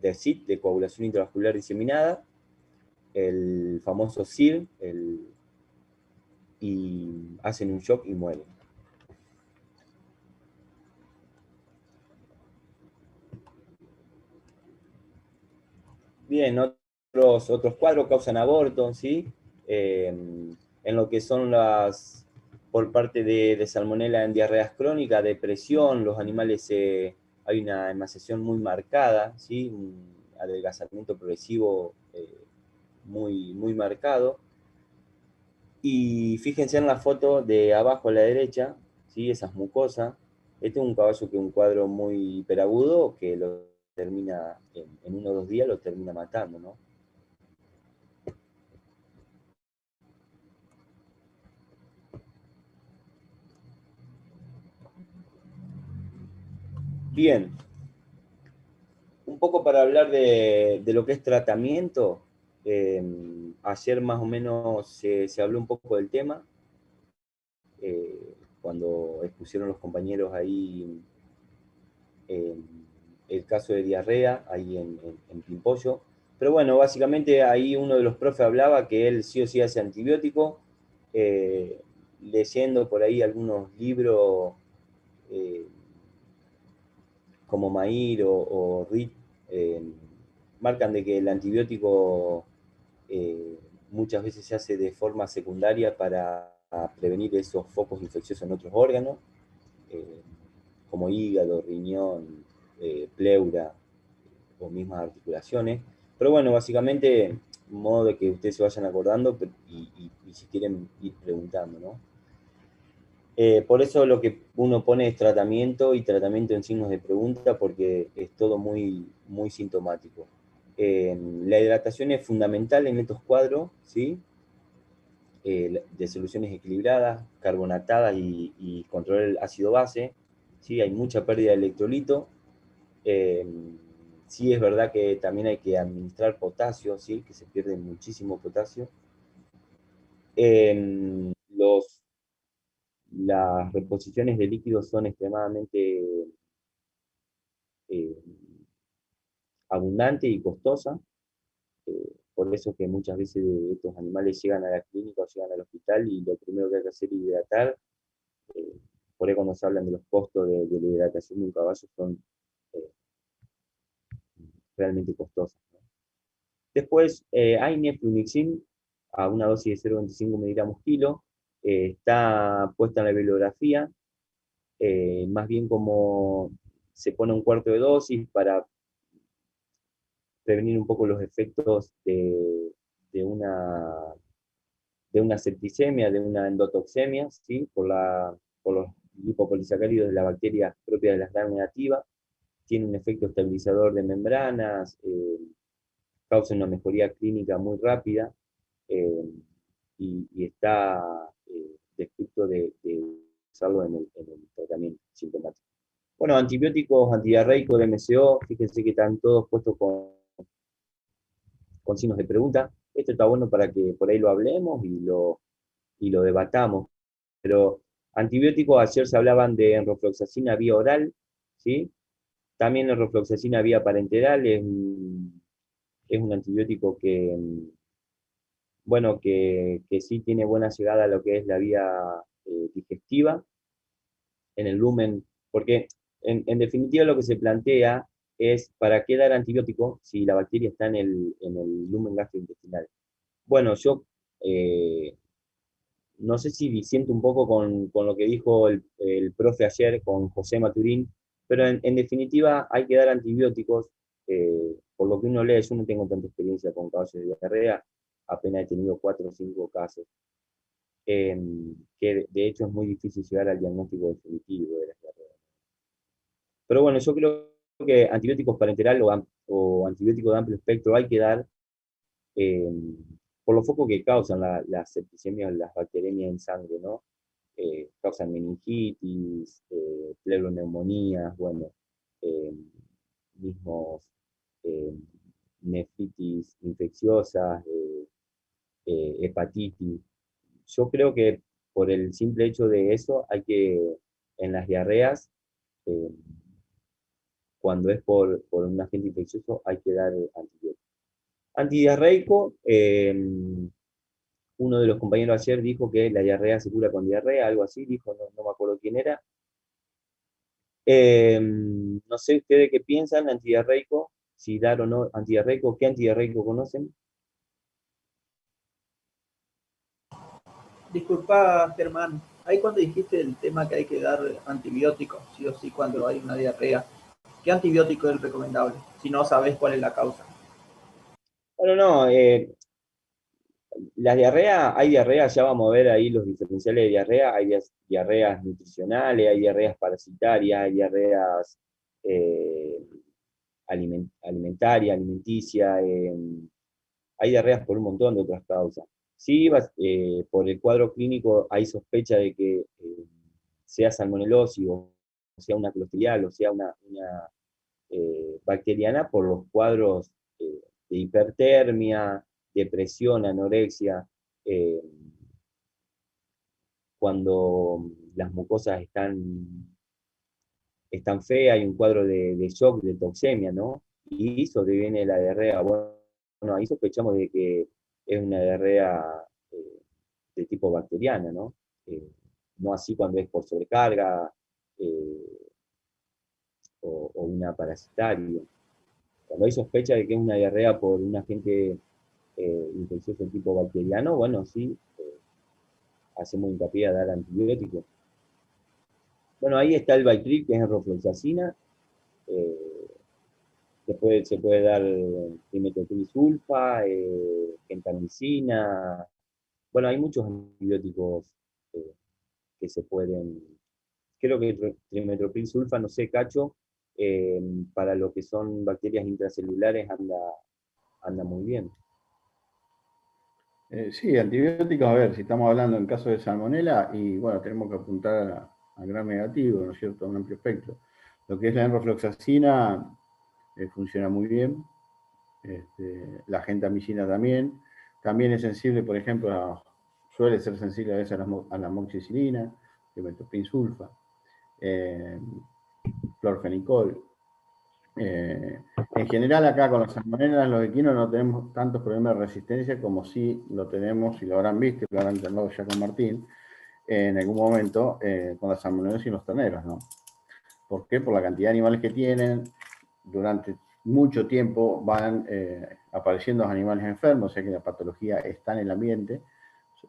de CID, de coagulación intravascular diseminada, el famoso SIR, y hacen un shock y mueren. Bien, otros cuadros causan aborto, ¿sí? En lo que son por parte de salmonela en diarreas crónicas, depresión, los animales, hay una emaciación muy marcada, ¿sí? Un adelgazamiento progresivo muy marcado. Y fíjense en la foto de abajo a la derecha, ¿sí? Esas mucosas. Este es un caballo que es un cuadro muy hiperagudo que lo termina, en 1 o 2 días lo termina matando, ¿no? Bien, un poco para hablar de lo que es tratamiento. eh, Ayer más o menos se habló un poco del tema, cuando expusieron los compañeros ahí eh, el caso de diarrea, ahí en Pimpollo. Pero bueno, básicamente ahí uno de los profes hablaba que él sí o sí hace antibiótico, eh, leyendo por ahí algunos libros, eh, como Mair o Reed, eh, marcan de que el antibiótico eh, muchas veces se hace de forma secundaria para prevenir esos focos infecciosos en otros órganos, eh, como hígado, riñón, pleura o mismas articulaciones. Pero bueno, básicamente, modo de que ustedes se vayan acordando y si quieren ir preguntando, ¿no? Por eso lo que uno pone es tratamiento y tratamiento en signos de pregunta porque es todo muy sintomático. La hidratación es fundamental en estos cuadros, ¿sí? De soluciones equilibradas, carbonatadas y controlar el ácido base, ¿sí? Hay mucha pérdida de electrolito. Eh, sí es verdad que también hay que administrar potasio, ¿sí? Que se pierde muchísimo potasio. Las reposiciones de líquidos son extremadamente eh, abundantes y costosas. Por eso que muchas veces estos animales llegan a la clínica o llegan al hospital y lo primero que hay que hacer es hidratar. Eh, por ahí cuando se hablan de los costos de la hidratación de un caballo son eh, realmente costosas, ¿no? Después, hay neflumixin a una dosis de 0,25 miligramos kilo. Está puesta en la bibliografía, más bien como se pone un cuarto de dosis para prevenir un poco los efectos de una, de una septicemia, de una endotoxemia, ¿sí? Por los lipopolisacáridos de la bacteria propia de las gram negativas. Tiene un efecto estabilizador de membranas, causa una mejoría clínica muy rápida, eh, y está descrito de usarlo en el tratamiento sintomático. Bueno, antibióticos antidiarreicos de MCO, fíjense que están todos puestos con signos de pregunta. Esto está bueno para que por ahí lo hablemos y lo debatamos. Pero antibióticos, ayer se hablaban de enrofloxacina vía oral, ¿sí? También enrofloxacina vía parenteral es un antibiótico que, bueno, que sí tiene buena llegada a lo que es la vía digestiva en el lumen, porque en definitiva lo que se plantea es para qué dar antibiótico si la bacteria está en el lumen gastrointestinal. Bueno, yo no sé si disiento un poco con lo que dijo el profe ayer con José Maturín, pero en definitiva hay que dar antibióticos, por lo que uno lee. Yo no tengo tanta experiencia con casos de diarrea, apenas he tenido 4 o 5 casos, eh, que de hecho es muy difícil llegar al diagnóstico definitivo de la diarrea. Pero bueno, yo creo que antibióticos parenteral o antibióticos de amplio espectro hay que dar, eh, por los focos que causan las septicemias, las bacteremias en sangre, ¿no? Causan meningitis, pleuroneumonías, bueno, eh, mismos eh, nefritis infecciosas, hepatitis. Yo creo que por el simple hecho de eso hay que, en las diarreas, eh, cuando es por un agente infeccioso hay que dar antibiótico. Antidiarreico, uno de los compañeros ayer dijo que la diarrea se cura con diarrea, algo así, dijo, no, no me acuerdo quién era. No sé ustedes qué piensan, antidiarreico, si dar o no antidiarreico, ¿qué antidiarreico conocen? Disculpa, Germán, ahí cuando dijiste el tema que hay que dar antibióticos, sí o sí, cuando hay una diarrea, ¿qué antibiótico es el recomendable? Si no sabes cuál es la causa. Bueno, no, las diarreas, hay diarreas, ya vamos a ver ahí los diferenciales de diarrea, hay diarreas nutricionales, hay diarreas parasitarias, hay diarreas eh, alimentarias, alimenticias, hay diarreas por un montón de otras causas. Sí, por el cuadro clínico hay sospecha de que sea salmonelosis o sea una clostridial o sea una bacteriana por los cuadros de hipertermia, depresión, anorexia, eh, cuando las mucosas están feas, hay un cuadro de shock, de toxemia, ¿no? Y sobreviene la diarrea. Bueno, ahí sospechamos de que es una diarrea eh, de tipo bacteriana, ¿no? No así cuando es por sobrecarga eh, o una parasitaria. Cuando hay sospecha de que es una diarrea por un agente infeccioso tipo bacteriano, bueno, sí, hacemos hincapié a dar antibióticos. Bueno, ahí está el Bactrim, que es rofloxacina. Eh, se puede dar trimetoprim-sulfa, gentamicina. Bueno, hay muchos antibióticos eh, que se pueden. Creo que trimetoprim-sulfa, no sé, Cacho, eh, para lo que son bacterias intracelulares anda muy bien. Sí, antibióticos, a ver, si estamos hablando en caso de salmonela, y bueno, tenemos que apuntar a gram negativo, ¿no es cierto?, a un amplio espectro. Lo que es la enrofloxacina funciona muy bien, la gentamicina también. También es sensible, por ejemplo, suele ser sensible a veces a la amoxicilina, dimetoprim sulfa, clorfenicol. En general acá con las salmonelas, los equinos no tenemos tantos problemas de resistencia como sí lo tenemos, y lo habrán visto, lo habrán hablado ya con Martín, en algún momento con las salmonelas y los terneros, ¿no? ¿Por qué? Por la cantidad de animales que tienen, durante mucho tiempo van apareciendo los animales enfermos, o sea que la patología está en el ambiente,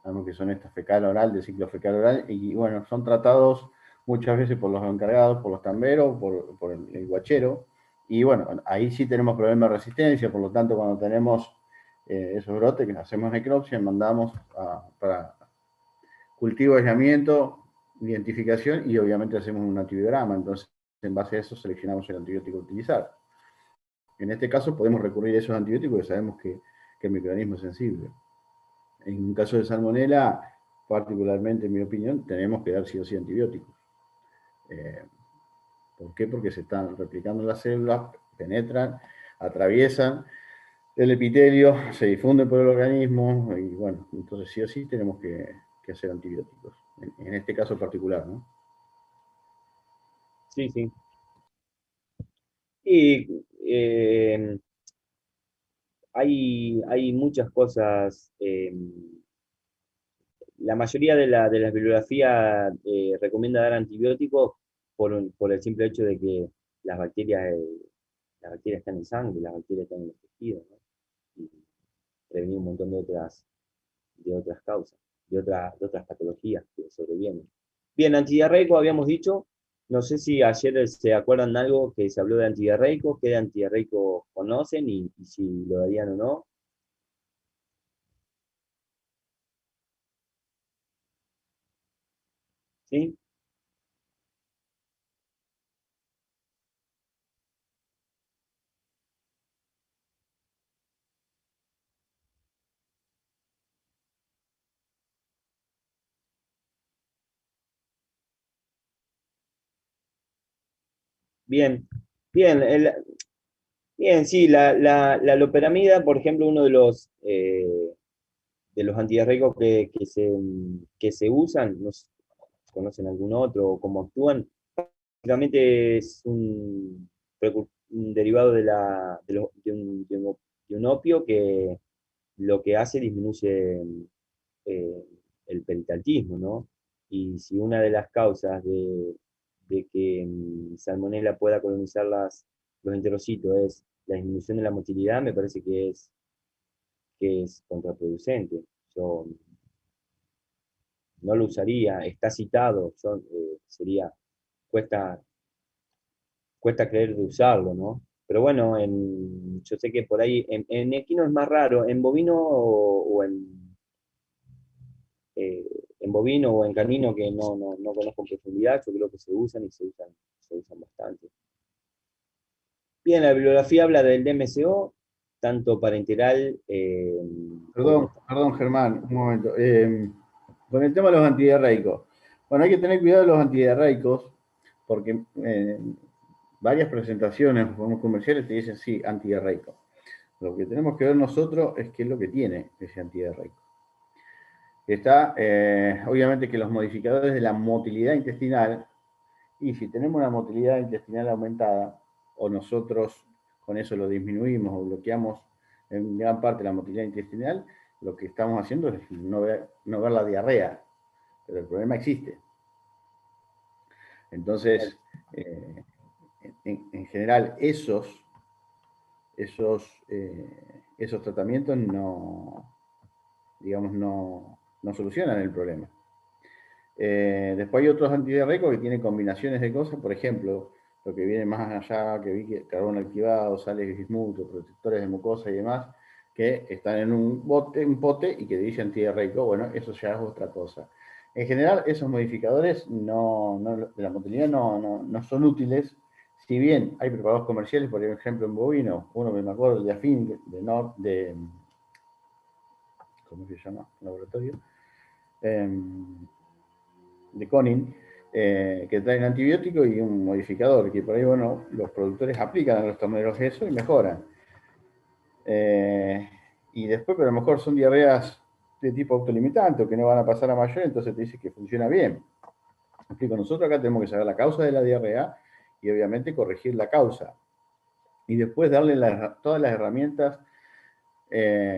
sabemos que son estas fecal oral, de ciclo fecal oral, y bueno, son tratados muchas veces por los encargados, por los tamberos, por el guachero, y bueno, ahí sí tenemos problemas de resistencia, por lo tanto cuando tenemos esos brotes, que hacemos necropsia, mandamos para cultivo, aislamiento, identificación y obviamente hacemos un antibiograma, entonces en base a eso seleccionamos el antibiótico a utilizar. En este caso podemos recurrir a esos antibióticos porque sabemos que el microorganismo es sensible. En un caso de salmonela, particularmente en mi opinión, tenemos que dar sí o sí antibióticos. ¿Por qué? Porque se están replicando las células, penetran, atraviesan el epitelio, se difunden por el organismo y bueno, entonces sí o sí tenemos que hacer antibióticos. En este caso particular, ¿no? Sí, sí. Y hay muchas cosas. La mayoría de las bibliografías recomienda dar antibióticos por el simple hecho de que las bacterias, eh, las bacterias están en sangre, las bacterias están en los tejidos, ¿no? Y prevenir un montón de otras causas, de otras patologías que sobrevienen. Bien, antidiarreico habíamos dicho, no sé si ayer se acuerdan algo que se habló de antidiarreico, qué de antidiarreico conocen y si lo darían o no. ¿Sí? Bien, bien, bien, sí, la loperamida, por ejemplo, uno de los antidiarreicos que se usan, no sé si conocen algún otro o cómo actúan, básicamente es un derivado de un opio que lo que hace disminuye eh, el peritaltismo, ¿no? Y si una de las causas de que Salmonella pueda colonizar los enterocitos es la disminución de la motilidad, me parece que es contraproducente. Yo no lo usaría, está citado, sería, cuesta, cuesta creer de usarlo, ¿no? Pero bueno, yo sé que por ahí, en equino es más raro, en bovino o eh, en bovino o en canino que no conozco en profundidad, yo creo que se usan y se usan bastante. Bien, la bibliografía habla del DMCO, tanto parenteral Perdón, como... perdón, Germán, un momento. Con el tema de los antidiarreicos. Bueno, hay que tener cuidado de los antidiarreicos porque varias presentaciones comerciales te dicen sí, antidiarreico. Lo que tenemos que ver nosotros es qué es lo que tiene ese antidiarreico. Está, obviamente, que los modificadores de la motilidad intestinal, y si tenemos una motilidad intestinal aumentada, o nosotros con eso lo disminuimos o bloqueamos en gran parte la motilidad intestinal, lo que estamos haciendo es no ver la diarrea, pero el problema existe. Entonces, en general, esos tratamientos digamos, no solucionan el problema. Después hay otros antidiarreicos que tienen combinaciones de cosas, por ejemplo, lo que viene más allá, que vi que carbono activado, sales de bismuto, protectores de mucosa y demás, que están en un pote y que dice antidiarreico, bueno, eso ya es otra cosa. En general, esos modificadores de la motilidad no son útiles, si bien hay preparados comerciales, por ejemplo en bovino, uno que me acuerdo, el de Afin, ¿cómo se llama? Laboratorio. De Conin, que traen antibiótico y un modificador, que por ahí, bueno, los productores aplican a los terneros eso y mejoran. Y después, pero a lo mejor son diarreas de tipo autolimitante o que no van a pasar a mayor, entonces te dice que funciona bien. Explico, nosotros acá tenemos que saber la causa de la diarrea y obviamente corregir la causa. Y después darle todas las herramientas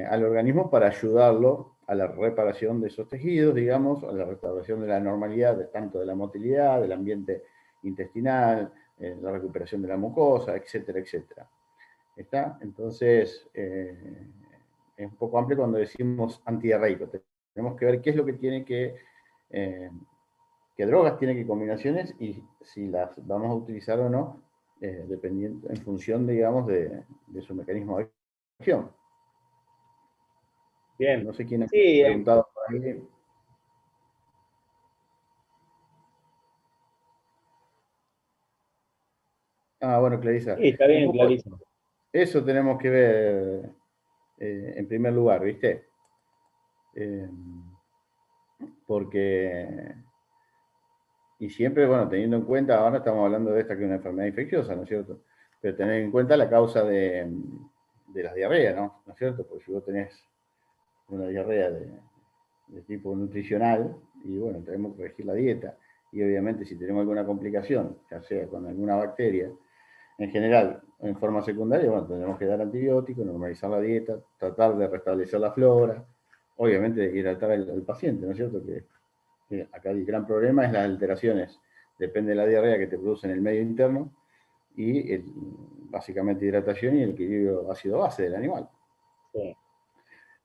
al organismo para ayudarlo a la reparación de esos tejidos, digamos, a la restauración de la normalidad, tanto de la motilidad, del ambiente intestinal, la recuperación de la mucosa, etcétera, etcétera. ¿Está? Entonces, es un poco amplio cuando decimos antidiarreico. Tenemos que ver qué es lo que tiene qué drogas tiene, qué combinaciones, y si las vamos a utilizar o no, dependiendo, en función, digamos, de su mecanismo de acción. Bien. No sé quién ha Sí, preguntado por ahí. Ah, bueno, Clarisa. sí, está Un bien, poco clarísimo. eso tenemos que ver en primer lugar, ¿viste? Eh, porque, y siempre, bueno, teniendo en cuenta, ahora estamos hablando de esta que es una enfermedad infecciosa, ¿no es cierto? Pero tener en cuenta la causa de las diarreas, ¿no es cierto? Porque si vos tenés una diarrea de tipo nutricional, y bueno, tenemos que corregir la dieta, y obviamente si tenemos alguna complicación, ya sea con alguna bacteria, en general, en forma secundaria, bueno, tendremos que dar antibióticos, normalizar la dieta, tratar de restablecer la flora, obviamente hidratar al paciente, ¿no es cierto? Que acá el gran problema es las alteraciones, depende de la diarrea que te produce en el medio interno, y básicamente hidratación y el equilibrio ácido-base del animal. Sí.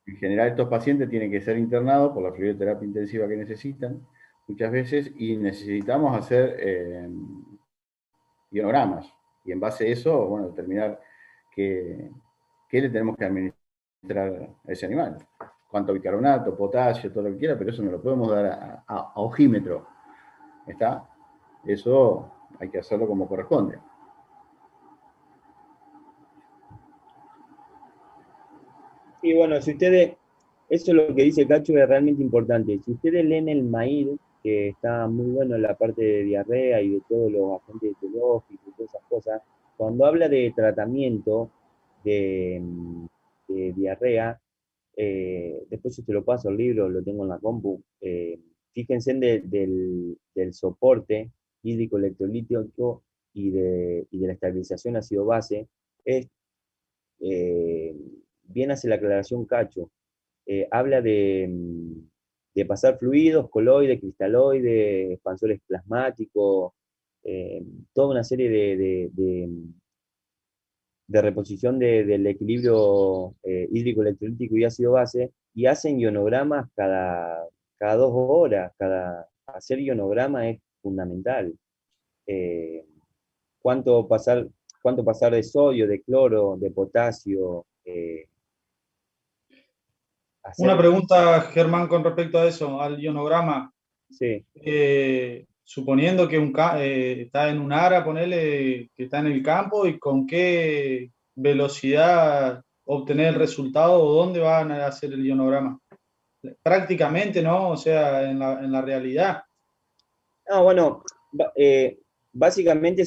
En general, estos pacientes tienen que ser internados por la fluidoterapia intensiva que necesitan muchas veces, y necesitamos hacer ionogramas, y en base a eso, bueno, determinar qué le tenemos que administrar a ese animal. Cuánto bicarbonato, potasio, todo lo que quiera, pero eso no lo podemos dar a ojímetro. ¿Está? Eso hay que hacerlo como corresponde. Y bueno, si ustedes, eso es lo que dice Cacho, es realmente importante. Si ustedes leen el MAID, que está muy bueno en la parte de diarrea y de todos los agentes etiológicos y todas esas cosas, cuando habla de tratamiento de diarrea, después yo te lo paso el libro, lo tengo en la compu, fíjense del soporte hídrico electrolítico y de la estabilización ácido base, es, eh, bien hace la aclaración Cacho. Habla de pasar fluidos, coloides, cristaloides, expansores plasmáticos, toda una serie de reposición del equilibrio hídrico-electrolítico y ácido base, y hacen ionogramas cada 2 horas. Hacer ionograma es fundamental. Eh, cuánto pasar, cuánto pasar de sodio, de cloro, de potasio, Una hacer, pregunta, Germán, con respecto a eso, al ionograma. sí, Suponiendo que está en un ARA, ponele que está en el campo, y con qué velocidad obtener el resultado o dónde van a hacer el ionograma. Prácticamente, ¿no? O sea, en la realidad. no, bueno, básicamente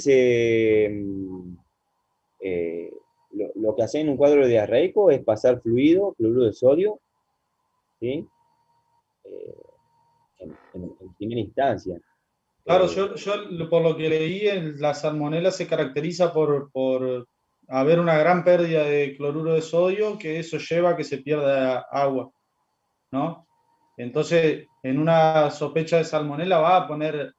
eh, lo que hacen en un cuadro diarreico es pasar fluido, cloruro de sodio, ¿sí? Eh, en primera instancia. Claro, Eh, yo por lo que leí, la salmonela se caracteriza por haber una gran pérdida de cloruro de sodio, que eso lleva a que se pierda agua, ¿no? Entonces, en una sospecha de salmonela va a poner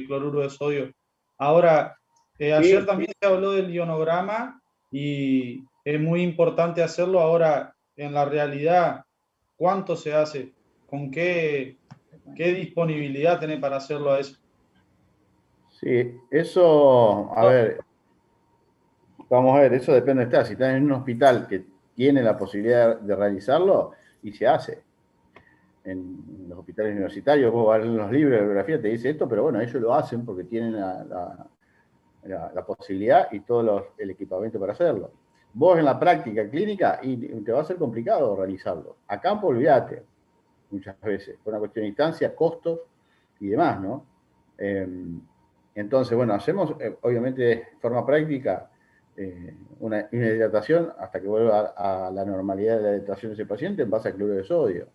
cloruro de sodio. Ahora, ayer sí, también se habló del ionograma y es muy importante hacerlo. Ahora, en la realidad, ¿cuánto se hace? ¿Con qué disponibilidad tenés para hacerlo a eso? Sí, eso, a ver, vamos a ver, eso depende de estar. Si estás en un hospital que tiene la posibilidad de realizarlo, y se hace. En los hospitales universitarios, vos vas a los libros de bibliografía, te dice esto, pero bueno, ellos lo hacen porque tienen la posibilidad y todo el equipamiento para hacerlo. Vos en la práctica clínica, y te va a ser complicado realizarlo. A campo, olvídate, muchas veces, por una cuestión de distancia, costos y demás, ¿no? Entonces, bueno, hacemos, obviamente, de forma práctica, una hidratación hasta que vuelva a la normalidad de la hidratación de ese paciente en base a cloruro de sodio.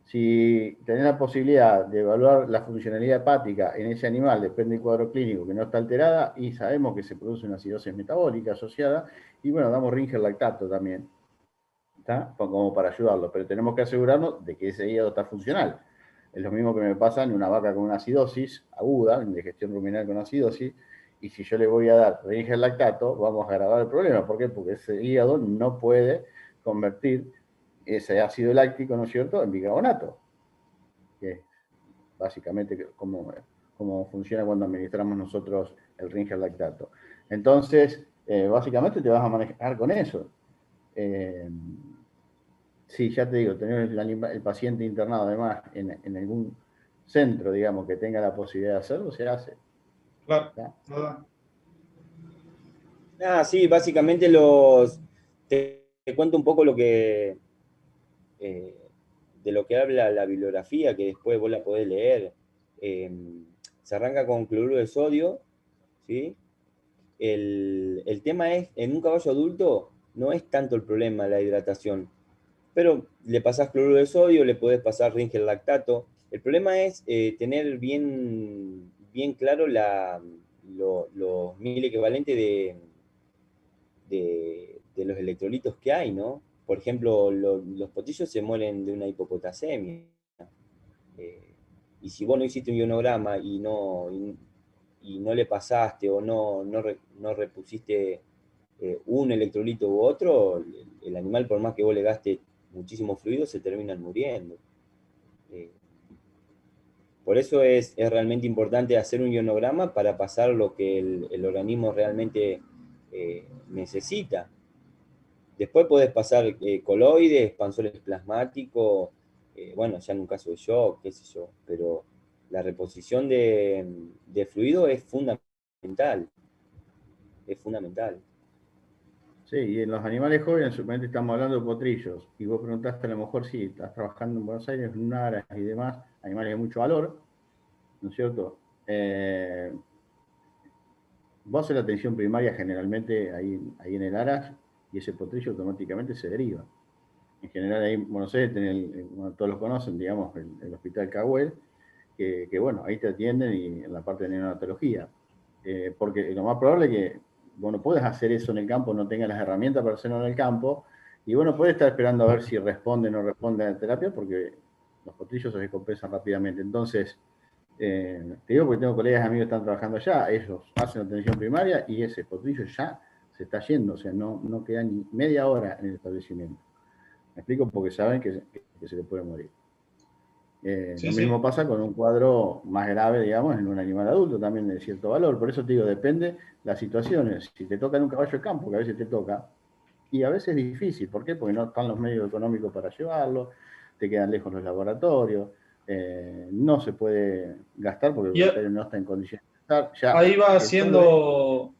Si tenés la posibilidad de evaluar la funcionalidad hepática en ese animal, depende del cuadro clínico que no está alterada, y sabemos que se produce una acidosis metabólica asociada, y bueno, damos Ringer lactato también, ¿está? Como para ayudarlo, pero tenemos que asegurarnos de que ese hígado está funcional. Es lo mismo que me pasa en una vaca con una acidosis aguda, en digestión ruminal con acidosis, y si yo le voy a dar Ringer lactato, vamos a agravar el problema. ¿Por qué? Porque ese hígado no puede convertir ese ácido láctico, ¿no es cierto?, en bicarbonato, que es básicamente como funciona cuando administramos nosotros el Ringer lactato. Entonces, básicamente te vas a manejar con eso. Sí, ya te digo, tener el paciente internado además en algún centro, digamos, que tenga la posibilidad de hacerlo, se hace. Claro, ¿Ya? ¿verdad? sí, básicamente te cuento un poco eh, de lo que habla la bibliografía, que después vos la podés leer. Eh, Se arranca con cloruro de sodio, ¿sí? El tema es, en un caballo adulto, no es tanto el problema la hidratación, pero le pasás cloruro de sodio, le podés pasar Ringer lactato. El problema es tener bien claro los mil equivalentes de los electrolitos que hay, ¿no? Por ejemplo, los potillos se mueren de una hipopotasemia. Eh, y si vos no hiciste un ionograma y no le pasaste o no repusiste un electrolito u otro, el animal, por más que vos le gastes muchísimo fluido, se terminan muriendo. Eh, por eso es realmente importante hacer un ionograma para pasar lo que el organismo realmente necesita. Después podés pasar coloides, expansores plasmáticos, bueno, ya en un caso de shock, qué sé yo, pero la reposición de fluido es fundamental, es fundamental. Sí, y en los animales jóvenes, supuestamente estamos hablando de potrillos, y vos preguntaste a lo mejor si estás trabajando en Buenos Aires, en un aras y demás, animales de mucho valor, ¿no es cierto? Vos haces la atención primaria generalmente ahí en el aras, y ese potrillo automáticamente se deriva. En general ahí en Buenos Aires, bueno, todos lo conocen, digamos, el Hospital Cahuel, que bueno, ahí te atienden y en la parte de neonatología. porque lo más probable es que vos no puedes hacer eso en el campo, no tengas las herramientas para hacerlo en el campo, y bueno, puedes estar esperando a ver si responde o no responde a la terapia, porque los potrillos se descompensan rápidamente. Entonces, te digo porque tengo colegas y amigos que están trabajando allá, ellos hacen atención primaria y ese potrillo ya se está yendo, o sea, no queda ni media hora en el establecimiento. Me explico porque saben que se le puede morir. Sí, Lo sí. mismo pasa con un cuadro más grave, digamos, en un animal adulto, también de cierto valor. Por eso te digo, depende las situaciones. Si te toca en un caballo de campo, que a veces te toca, y a veces es difícil. ¿Por qué? Porque no están los medios económicos para llevarlo, te quedan lejos los laboratorios, no se puede gastar porque el Y voluntario no está en condiciones de estar. Ya, ahí va solo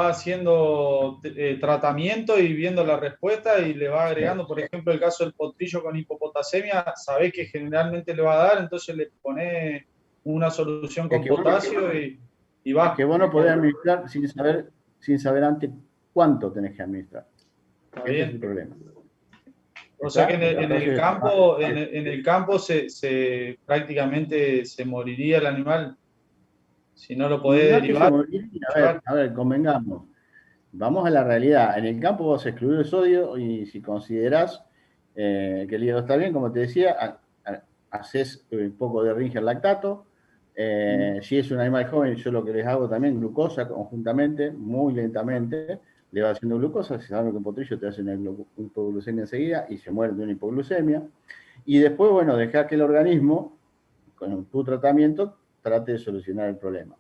haciendo tratamiento y viendo la respuesta y le va agregando, por ejemplo, el caso del potrillo con hipopotasemia, sabe que generalmente le va a dar, entonces le pone una solución es con que vos, potasio y es va. que vos no podés administrar sin saber antes cuánto tenés que administrar. Está Ese es el bien. problema. O sea que ¿Está? en el Entonces, campo, en el campo prácticamente se moriría el animal si no lo podés no es que se derivar. moriría, Llevar. a ver, convengamos. Vamos a la realidad. En el campo vos excluís el sodio y si considerás que el hígado está bien, como te decía, haces un poco de Ringer lactato. Si es un animal joven, yo lo que les hago también, glucosa conjuntamente, muy lentamente, le va haciendo glucosa. Si saben que un potrillo te hace una hipoglucemia enseguida y se muere de una hipoglucemia. Y después, bueno, dejar que el organismo, con tu tratamiento, trate de solucionar el problema,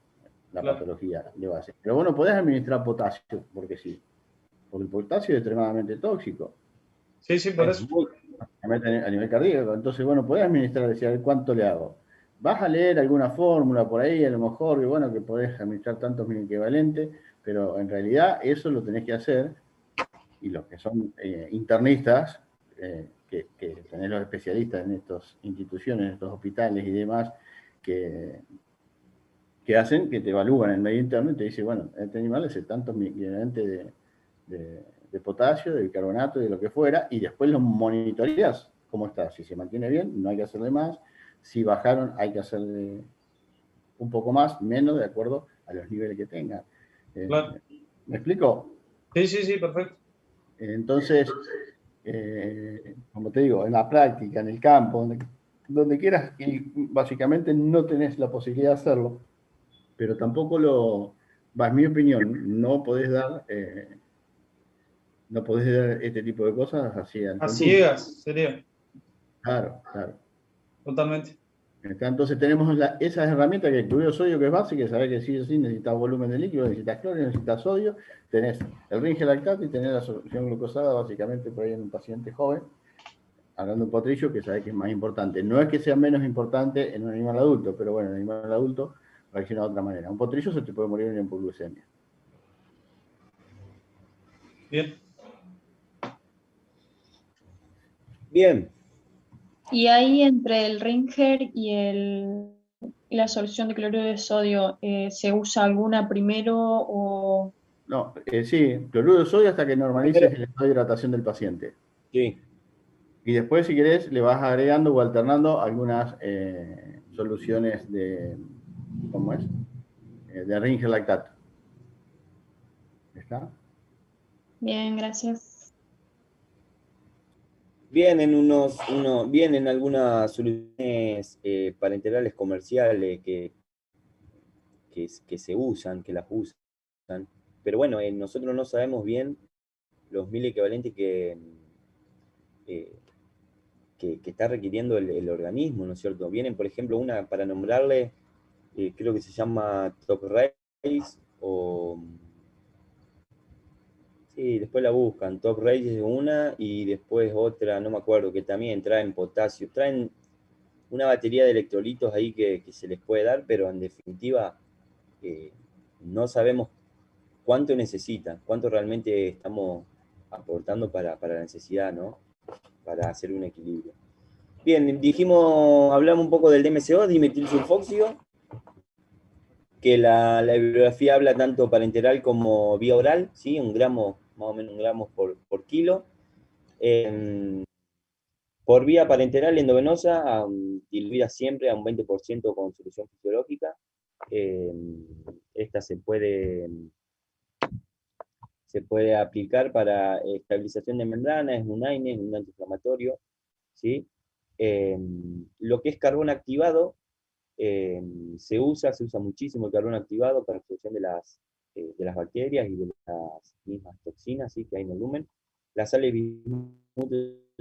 la Claro. patología de base. Pero bueno, podés administrar potasio, porque sí, porque el potasio es extremadamente tóxico, Sí, sí, por es eso. muy a nivel cardíaco, entonces bueno, podés administrar, decir, a ver cuánto le hago. Vas a leer alguna fórmula por ahí, a lo mejor, que bueno, que podés administrar tantos equivalentes, pero en realidad eso lo tenés que hacer, y los que son internistas, que tenés los especialistas en estas instituciones, en estos hospitales y demás, que hacen, que te evalúan en el medio interno y te dicen, bueno, este animal es tantos equivalentes de potasio, de bicarbonato, de lo que fuera, y después lo monitoreás cómo está. Si se mantiene bien, no hay que hacerle más. Si bajaron, hay que hacerle un poco más, menos, de acuerdo a los niveles que tengan. Claro. ¿Me explico? Sí, sí, sí, perfecto. Entonces, como te digo, en la práctica, en el campo, donde quieras, y básicamente no tenés la posibilidad de hacerlo, pero tampoco es mi opinión, no podés dar este tipo de cosas así al A tuntún. ciegas sería, Claro, claro. totalmente. Entonces tenemos esas herramientas que incluido sodio, que es básico, que sabés que sí o sí necesitas volumen de líquido, necesitas cloro, necesitas sodio, tenés el Ringer lactato y tenés la solución glucosada, básicamente por ahí en un paciente joven, hablando de un potrillo, que sabés que es más importante. No es que sea menos importante en un animal adulto, pero bueno, en un animal adulto reacciona de otra manera. Un potrillo se te puede morir en una hipoglucemia. Bien. Bien, Y ahí entre el Ringer y la solución de cloruro de sodio, ¿se usa alguna primero o No, sí, cloruro de sodio hasta que normalices primero, el estado de hidratación del paciente. sí, Y después, si querés, le vas agregando o alternando algunas soluciones ¿cómo es? De Ringer lactato. ¿Está? bien, gracias? vienen algunas soluciones parenterales comerciales que se usan, que las usan, pero bueno, nosotros no sabemos bien los mil equivalentes eh, que está requiriendo el organismo, ¿no es cierto? Vienen, por ejemplo, una para nombrarle, creo que se llama Top Race, o sí, después la buscan, Top Race es una, y después otra, no me acuerdo, que también traen potasio, traen una batería de electrolitos ahí que se les puede dar, pero en definitiva no sabemos cuánto necesitan, cuánto realmente estamos aportando para la necesidad, ¿no? Para hacer un equilibrio. Bien, hablamos un poco del DMCO, dimetilsulfóxido, que la bibliografía habla tanto parenteral como vía oral, ¿sí? Un gramo, más o menos un gramo por kilo. Por vía parenteral endovenosa, diluida siempre a un 20% con solución fisiológica. esta se puede aplicar para estabilización de membrana, es un AINE, es un antiinflamatorio, ¿sí? Lo que es carbón activado, se usa muchísimo el carbón activado para la absorción de las bacterias y de las mismas toxinas, ¿sí? Que hay en el lumen. Las sales bismuto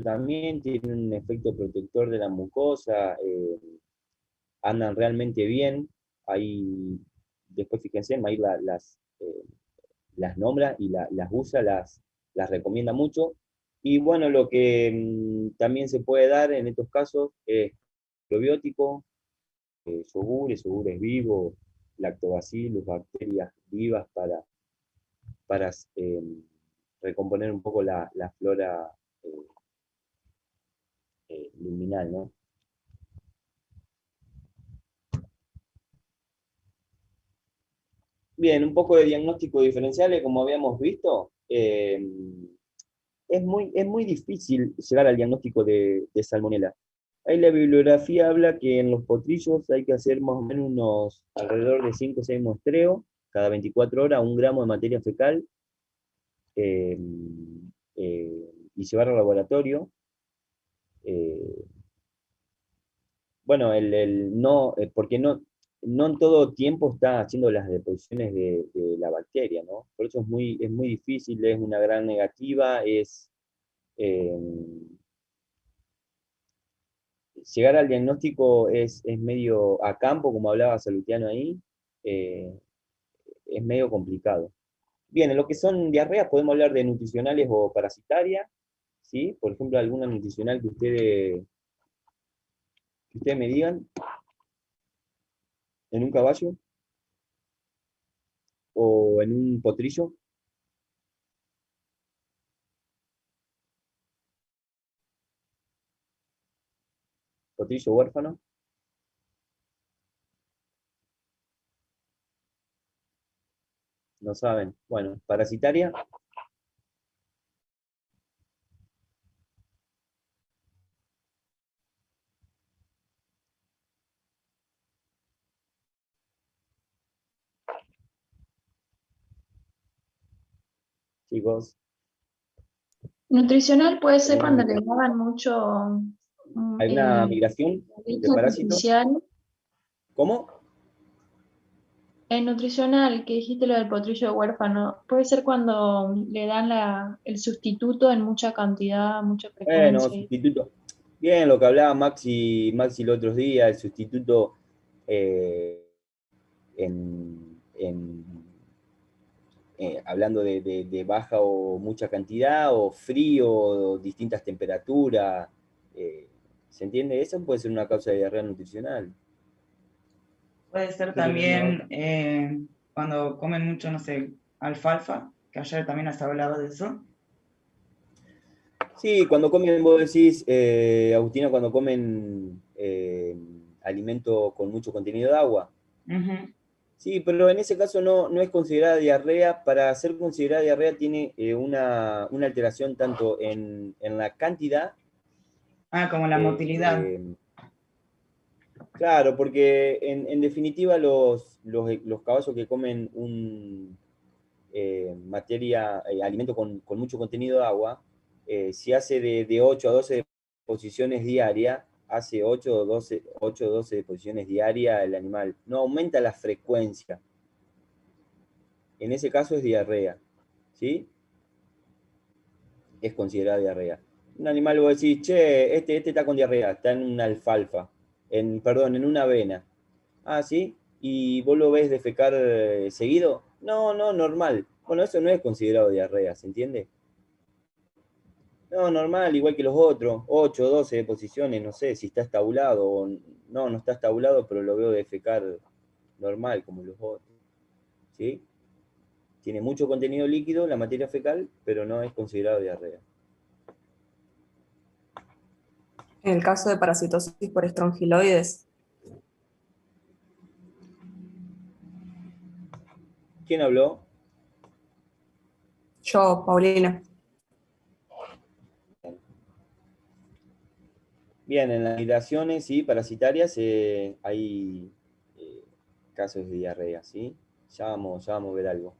también tienen un efecto protector de la mucosa, andan realmente bien. Ahí, después fíjense, Maír las nombra y las usa, las recomienda mucho. Y bueno, lo que también se puede dar en estos casos es probiótico, yogures vivos, lactobacillus, bacterias vivas para recomponer un poco la flora luminal, ¿no? Bien, un poco de diagnóstico diferenciales, como habíamos visto. Es muy difícil llegar al diagnóstico de salmonela. Ahí la bibliografía habla que en los potrillos hay que hacer más o menos alrededor de 5 o 6 muestreos, cada 24 horas, 1 gramo de materia fecal, eh, y llevar al laboratorio. Eh, bueno, no, porque no en todo tiempo está haciendo las deposiciones de la bacteria, ¿no? Por eso es muy difícil, es una gran negativa, eh, llegar al diagnóstico es medio a campo, como hablaba Salutiano ahí, eh, es medio complicado. Bien, en lo que son diarreas podemos hablar de nutricionales o parasitarias, ¿sí? Por ejemplo, alguna nutricional que ustedes me digan, en un caballo o en un potrillo. Potrillo huérfano. No saben. Bueno, parasitaria. Chicos, Nutricional puede ser ¿alguna, cuando le daban mucho alguna migración leche de parásito? artificial. ¿Cómo? En nutricional, que dijiste lo del potrillo huérfano, puede ser cuando le dan el sustituto en mucha cantidad, mucha Bueno, frecuencia. sustituto. Bien, lo que hablaba Maxi los otros días, el sustituto eh, hablando de baja o mucha cantidad, o frío, o distintas temperaturas. eh, ¿Se entiende? Eso puede ser una causa de diarrea nutricional. Puede ser también cuando comen mucho, no sé, alfalfa, que ayer también has hablado de eso. Sí, cuando comen, vos decís, Agustina, cuando comen alimento con mucho contenido de agua. Ujú. Sí, pero en ese caso no es considerada diarrea. Para ser considerada diarrea tiene una alteración tanto en la cantidad. Ah, como la motilidad. Claro, porque en definitiva los caballos que comen alimento con mucho contenido de agua, si hace de 8 a 12 posiciones diarias, hace 8 o 12 posiciones diarias el animal. No aumenta la frecuencia. En ese caso es diarrea, ¿sí? Es considerada diarrea. Un animal vos decís, che, este está con diarrea, está en una alfalfa, perdón, en una avena. Ah, ¿sí? ¿Y vos lo ves defecar seguido? No, normal. Bueno, eso no es considerado diarrea, ¿se entiende? No, normal, igual que los otros, 8, 12 posiciones, no sé si está estabulado o no está estabulado, pero lo veo defecar normal, como los otros, ¿sí? Tiene mucho contenido líquido, la materia fecal, pero no es considerado diarrea. En el caso de parasitosis por estrongiloides, ¿Quién habló? yo, Paulina, Bien, en las migraciones, sí, parasitarias, hay casos de diarrea, ¿sí? ya vamos a ver algo.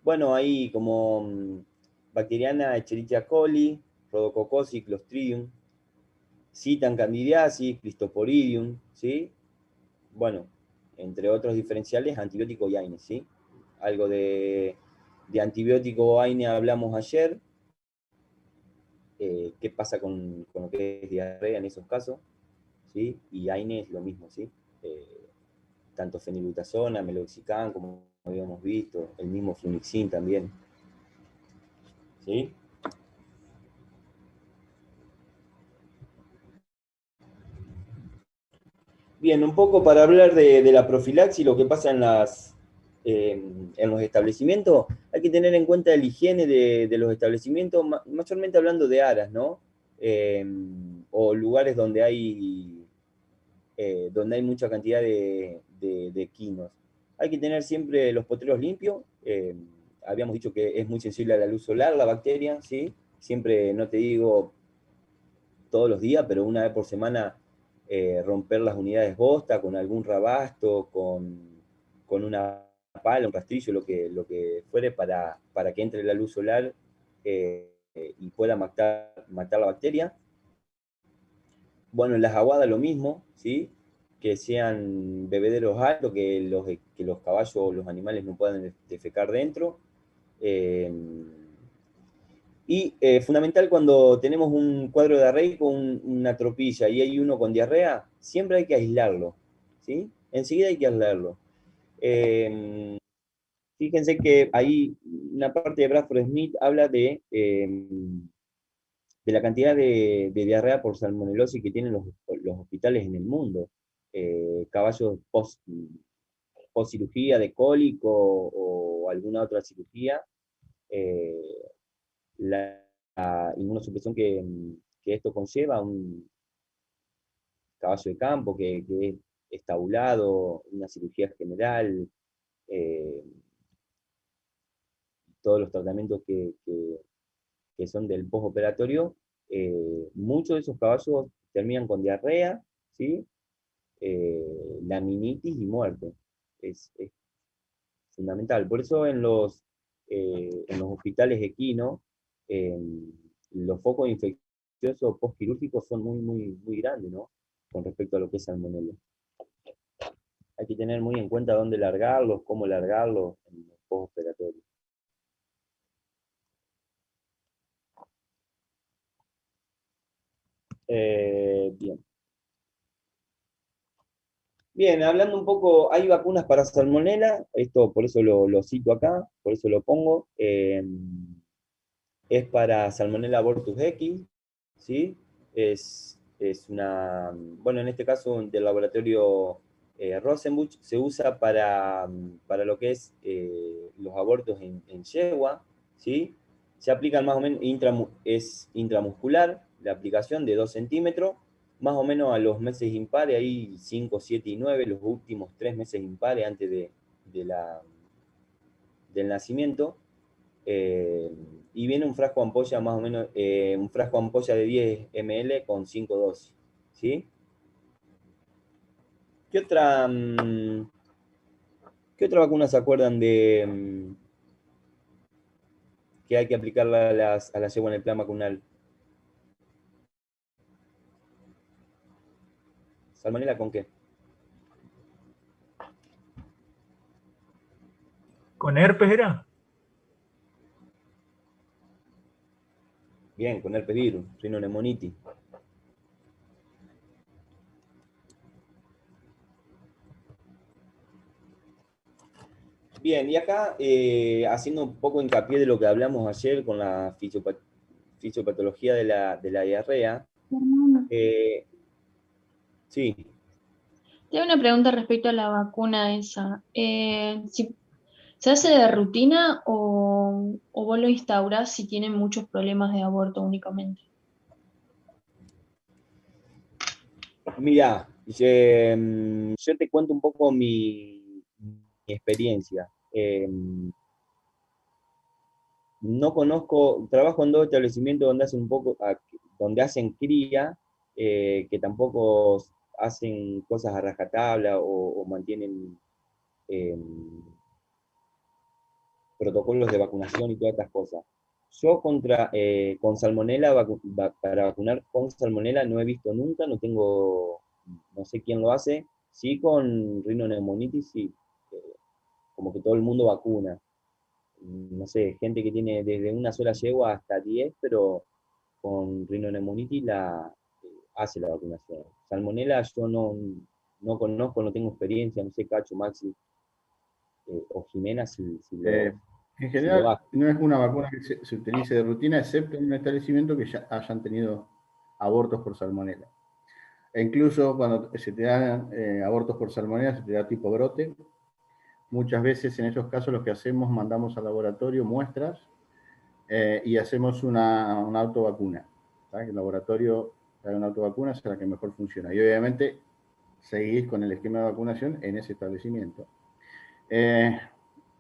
Bueno, ahí como bacteriana, Escherichia coli, Rhodococcus, Clostridium, Citan candidiasis, Cristoporidium, ¿sí? Bueno, entre otros diferenciales, antibiótico y AINE, ¿sí? Algo de antibiótico AINE hablamos ayer. ¿Qué pasa con lo que es diarrea en esos casos? ¿Sí? Y AINE es lo mismo, ¿sí? Tanto fenilbutazona, meloxicam, como habíamos visto, el mismo flunixin también. ¿Sí? Bien, un poco para hablar de la profilaxis, lo que pasa en los establecimientos, hay que tener en cuenta la higiene de los establecimientos, mayormente hablando de aras, ¿no? O lugares donde hay mucha cantidad de equinos. Hay que tener siempre los potreros limpios. Habíamos dicho que es muy sensible a la luz solar, la bacteria, ¿sí? Siempre, no te digo todos los días, pero una vez por semana romper las unidades bosta con algún rabasto, con una pala, un rastrillo, lo que fuere, para que entre la luz solar y pueda matar la bacteria. Bueno, en las aguadas lo mismo, ¿sí? Que sean bebederos altos, que los caballos o los animales no puedan defecar dentro. Y fundamental cuando tenemos un cuadro de diarrea con una tropilla y hay uno con diarrea, siempre hay que aislarlo, ¿sí? Enseguida hay que aislarlo. Fíjense que ahí una parte de Bradford Smith habla de la cantidad de diarrea por salmonelosis que tienen los hospitales en el mundo. Caballos post cirugía de cólico o alguna otra cirugía, la inmunosupresión que esto conlleva, un caballo de campo que es estabulado, una cirugía general, eh, todos los tratamientos que son del postoperatorio, muchos de esos caballos terminan con diarrea, ¿sí? Laminitis y muerte. Es fundamental. Por eso en los hospitales equinos, los focos infecciosos postquirúrgicos son muy, muy, muy grandes, ¿no? Con respecto a lo que es salmonella. Hay que tener muy en cuenta dónde largarlos, cómo largarlos en los postoperatorios. Bien. Bien, hablando un poco, hay vacunas para salmonella, esto por eso lo cito acá, por eso lo pongo. Es para Salmonella abortus X, ¿sí? Es una, bueno, en este caso del laboratorio Rosenbusch, se usa para lo que es los abortos en yegua, ¿sí? Se aplican más o menos, es intramuscular, la aplicación de 2 centímetros, más o menos a los meses impares, ahí 5, 7 y 9, los últimos 3 meses impares antes del nacimiento. Y viene un frasco ampolla más o menos, un frasco ampolla de 10 ml con 5 dosis, ¿sí? ¿Qué otra, qué otra vacuna se acuerdan que hay que aplicarla a la yegua en el plan vacunal? ¿Salmonella con qué? ¿Con herpes era? Bien, con herpes virus, rinoneumonitis. Bien, y acá, haciendo un poco hincapié de lo que hablamos ayer con la fisiopatología de la diarrea, sí, Tengo una pregunta respecto a la vacuna esa. ¿Se hace de rutina o vos lo instaurás si tienen muchos problemas de aborto únicamente? mira, yo te cuento un poco mi experiencia. No conozco, trabajo en 2 establecimientos donde hacen un poco, donde hacen cría, que tampoco hacen cosas a rajatabla o mantienen protocolos de vacunación y todas estas cosas. Yo con salmonela, para vacunar con salmonela no he visto nunca, no sé quién lo hace. Sí, con rinoneumonitis, sí, como que todo el mundo vacuna. No sé, gente que tiene desde una sola yegua hasta 10, pero con rinoneumonitis hace la vacunación. Salmonela yo no conozco, no tengo experiencia, no sé, Cacho, Maxi o Jimena En si lo general, hace. no es una vacuna que se utilice de rutina, excepto en un establecimiento que ya hayan tenido abortos por salmonela. E incluso cuando se te dan abortos por salmonela, se te da tipo brote. Muchas veces en esos casos lo que hacemos, mandamos al laboratorio muestras y hacemos una autovacuna. ¿Sabes? El laboratorio haga una autovacuna, es la que mejor funciona. Y obviamente seguís con el esquema de vacunación en ese establecimiento.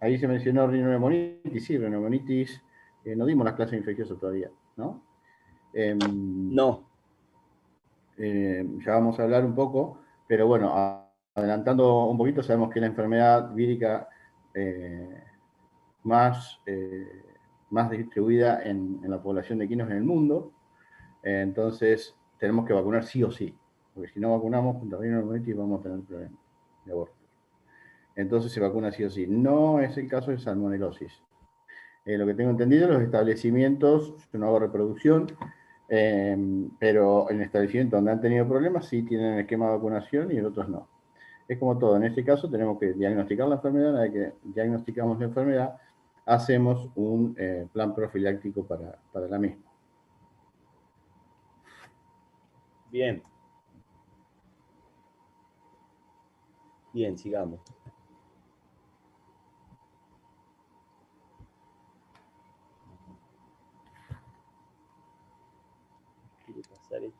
Ahí se mencionó rinoneumonitis. Sí, rinoneumonitis, no dimos las clases infecciosas todavía, ¿no? No. Ya vamos a hablar un poco, pero bueno, adelantando un poquito, sabemos que es la enfermedad vírica más distribuida en la población de equinos en el mundo. Entonces, tenemos que vacunar sí o sí, porque si no vacunamos contra rinoneumonitis vamos a tener problemas de aborto. Entonces se vacuna sí o sí. No es el caso de salmonelosis. Lo que tengo entendido, los establecimientos, yo no hago reproducción, pero en establecimientos donde han tenido problemas sí tienen el esquema de vacunación y en otros no. Es como todo, en este caso tenemos que diagnosticar la enfermedad, una vez que diagnosticamos la enfermedad, hacemos un plan profiláctico para la misma. Bien. Bien, sigamos. Quiere pasar esto.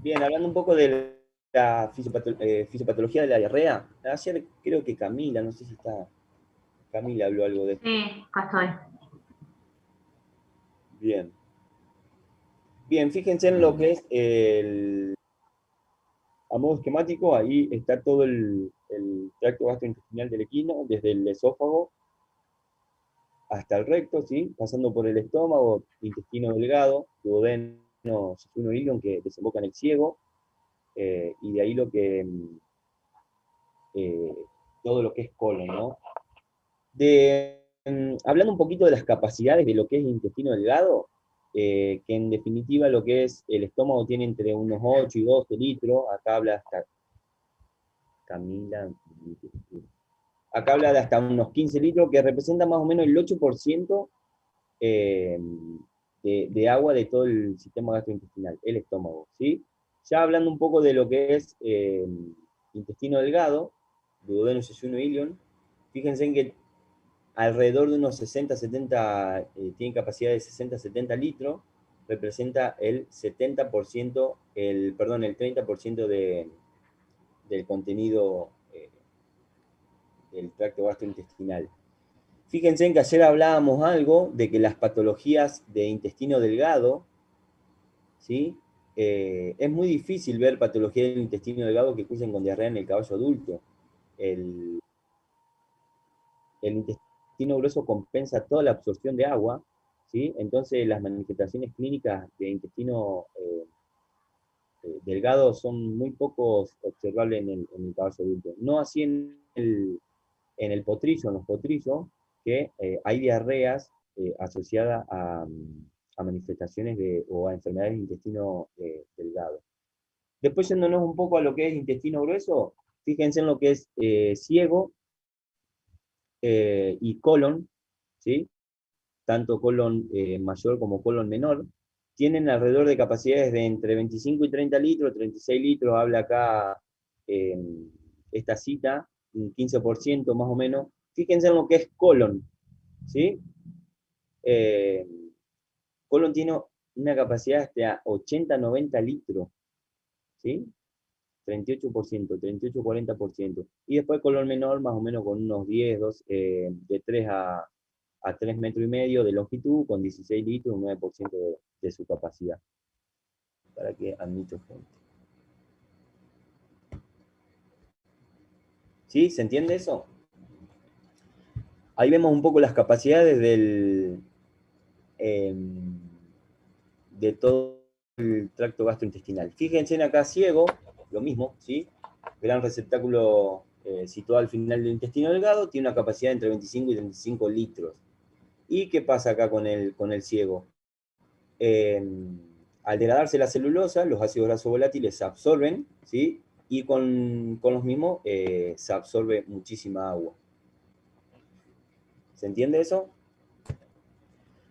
Bien, hablando un poco de la fisiopatología de la diarrea, ayer creo que Camila, no sé si está, Camila habló algo de esto. Sí, acá estoy. Bien. Bien, fíjense en lo que es a modo esquemático, ahí está todo el tracto gastrointestinal del equino, desde el esófago hasta el recto, ¿sí? Pasando por el estómago, intestino delgado, duodeno, jejunum, ilion, que desemboca en el ciego, y de ahí todo lo que es colon, ¿no? Hablando un poquito de las capacidades de lo que es el intestino delgado, que en definitiva lo que es el estómago tiene entre unos 8 y 12 litros, acá habla hasta Camila, acá habla de hasta unos 15 litros, que representa más o menos el 8% de agua de todo el sistema gastrointestinal, el estómago, ¿sí? Ya hablando un poco de lo que es intestino delgado, duodeno, jejunum, ilion, fíjense en que alrededor de unos 60, 70, tiene capacidad de 60, 70 litros, representa el 70%, el 30% del contenido del tracto gastrointestinal. Fíjense en que ayer hablábamos algo de que las patologías de intestino delgado, ¿sí? Es muy difícil ver patologías del intestino delgado que cursen con diarrea en el caballo adulto. El intestino grueso compensa toda la absorción de agua, ¿sí? Entonces las manifestaciones clínicas de intestino delgado son muy pocos observables en el caballo adulto. No así en el potrillo, en los potrillos, que hay diarreas asociadas a manifestaciones o a enfermedades de intestino delgado. Después, yéndonos un poco a lo que es intestino grueso, fíjense en lo que es ciego y colon, ¿sí? Tanto colon mayor como colon menor, tienen alrededor de capacidades de entre 25 y 30 litros, 36 litros, habla acá esta cita, un 15% más o menos. Fíjense en lo que es colon, ¿sí? Colon tiene una capacidad hasta 80-90 litros, ¿sí? 38%, 38-40%. Y después colon menor, más o menos con unos 10, de 3 a 3 metros y medio de longitud, con 16 litros, un 9% de su capacidad. Para que admito gente. ¿Sí? ¿Se entiende eso? Ahí vemos un poco las capacidades de todo el tracto gastrointestinal. Fíjense en acá ciego, lo mismo, ¿sí? Gran receptáculo situado al final del intestino delgado, tiene una capacidad entre 25 y 35 litros. ¿Y qué pasa acá con el ciego? Al degradarse la celulosa, los ácidos grasos volátiles se absorben, ¿sí? Y con los mismos se absorbe muchísima agua. ¿Se entiende eso?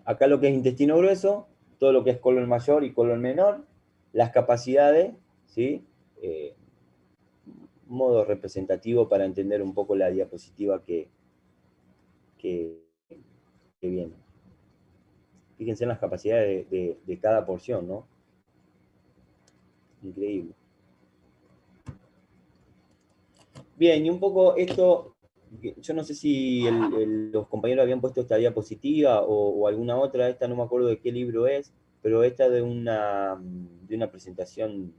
Acá lo que es intestino grueso, todo lo que es colon mayor y colon menor, las capacidades, ¿sí? Modo representativo para entender un poco la diapositiva que viene. Fíjense en las capacidades de cada porción, ¿no? Increíble. Bien, y un poco esto, yo no sé si los compañeros habían puesto esta diapositiva o alguna otra, esta no me acuerdo de qué libro es, pero esta de una presentación,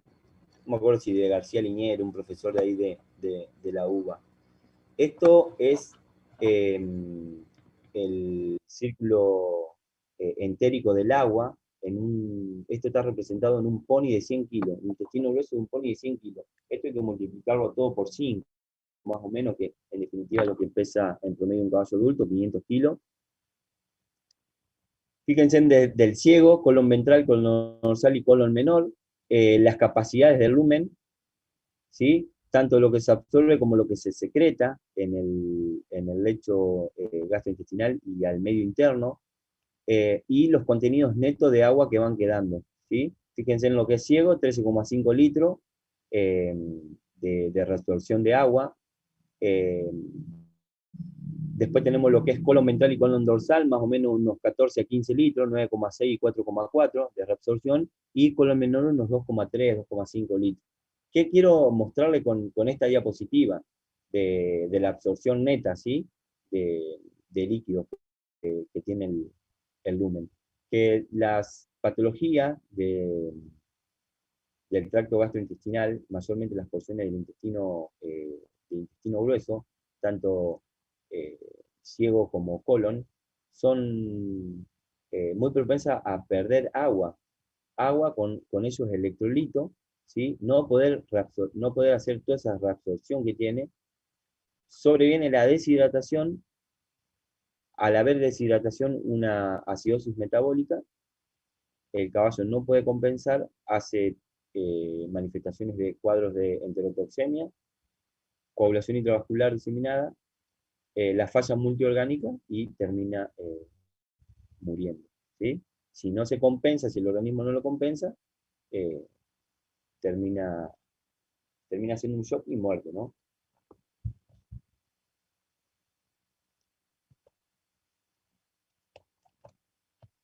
no me acuerdo si de García Liñero, un profesor de ahí de la UBA. Esto es el círculo entérico del agua. Esto está representado en un pony de 100 kilos, un intestino grueso de un pony de 100 kilos. Esto hay que multiplicarlo todo por 5, más o menos, que en definitiva lo que pesa en promedio un caballo adulto, 500 kilos. Fíjense del ciego, colon ventral, colon dorsal y colon menor, las capacidades del lumen, ¿sí? Tanto lo que se absorbe como lo que se secreta en el lecho gastrointestinal y al medio interno, y los contenidos netos de agua que van quedando, ¿sí? Fíjense en lo que es ciego, 13,5 litros de reabsorción de agua. Después tenemos lo que es colon ventral y colon dorsal, más o menos unos 14 a 15 litros, 9,6 y 4,4 de reabsorción, y colon menor unos 2,3, 2,5 litros. ¿Qué quiero mostrarle con esta diapositiva de la absorción neta, ¿sí? de líquidos que tiene el lumen? Que las patologías del tracto gastrointestinal, mayormente las porciones del intestino grueso, tanto ciego como colon, son muy propensas a perder agua con esos electrolitos, ¿sí? No poder hacer toda esa reabsorción que tiene. Sobreviene la deshidratación. Al haber deshidratación, una acidosis metabólica, el caballo no puede compensar, hace manifestaciones de cuadros de enterotoxemia, coagulación intravascular diseminada, la falla multiorgánica y termina muriendo, ¿sí? Si no se compensa, si el organismo no lo compensa, eh, termina siendo un shock y muerte, ¿no?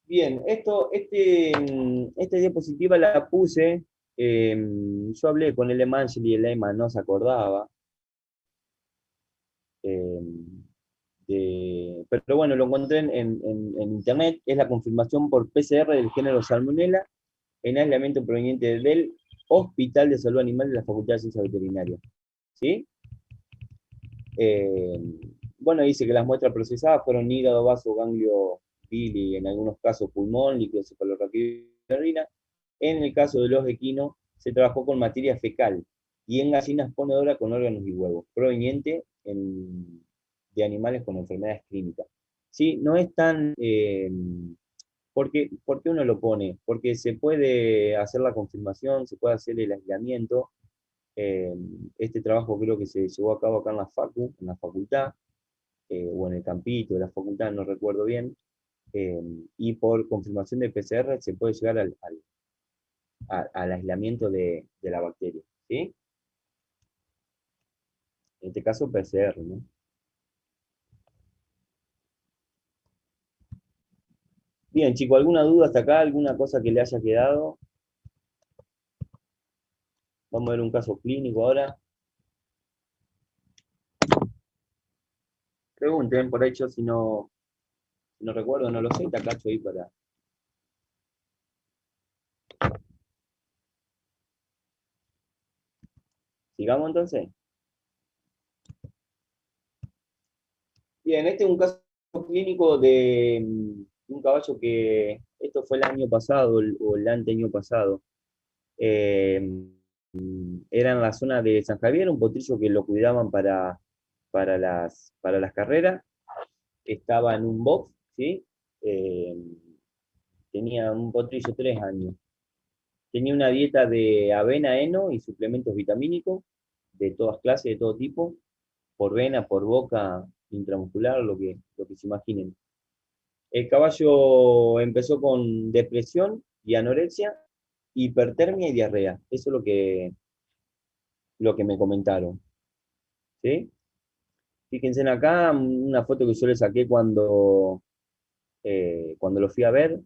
Bien, esta diapositiva la puse, yo hablé con el Emangeli y el Ema no se acordaba, eh, pero bueno, lo encontré en internet, es la confirmación por PCR del género Salmonella en aislamiento proveniente del Hospital de Salud Animal de la Facultad de Ciencias Veterinarias. ¿Sí? Bueno, dice que las muestras procesadas fueron hígado, vaso, ganglio, pili, en algunos casos pulmón, líquido cefalorraquídeo y orina. En el caso de los equinos, se trabajó con materia fecal y en gallinas ponedoras con órganos y huevos, proveniente de animales con enfermedades clínicas. ¿Sí? No es tan... ¿por qué uno lo pone? Porque se puede hacer la confirmación, se puede hacer el aislamiento. Este trabajo creo que se llevó a cabo acá en la facultad, o en el campito de la facultad, no recuerdo bien, y por confirmación de PCR se puede llegar al aislamiento de la bacteria, ¿sí? En este caso PCR, ¿no? Bien, chico, ¿alguna duda hasta acá? ¿Alguna cosa que le haya quedado? Vamos a ver un caso clínico ahora. Pregunten, por hecho, si no recuerdo, no lo sé, te cacho ahí para... ¿Sigamos entonces? Bien, este es un caso clínico de un caballo que, esto fue el año pasado o el anteaño pasado, eh, era en la zona de San Javier, un potrillo que lo cuidaban para las carreras, estaba en un box, ¿sí? Eh, tenía un potrillo 3 años, tenía una dieta de avena, heno y suplementos vitamínicos de todas clases, de todo tipo, por vena, por boca, intramuscular, lo que se imaginen. El caballo empezó con depresión y anorexia, hipertermia y diarrea. Eso es lo que me comentaron. ¿Sí? Fíjense en acá una foto que yo le saqué cuando lo fui a ver.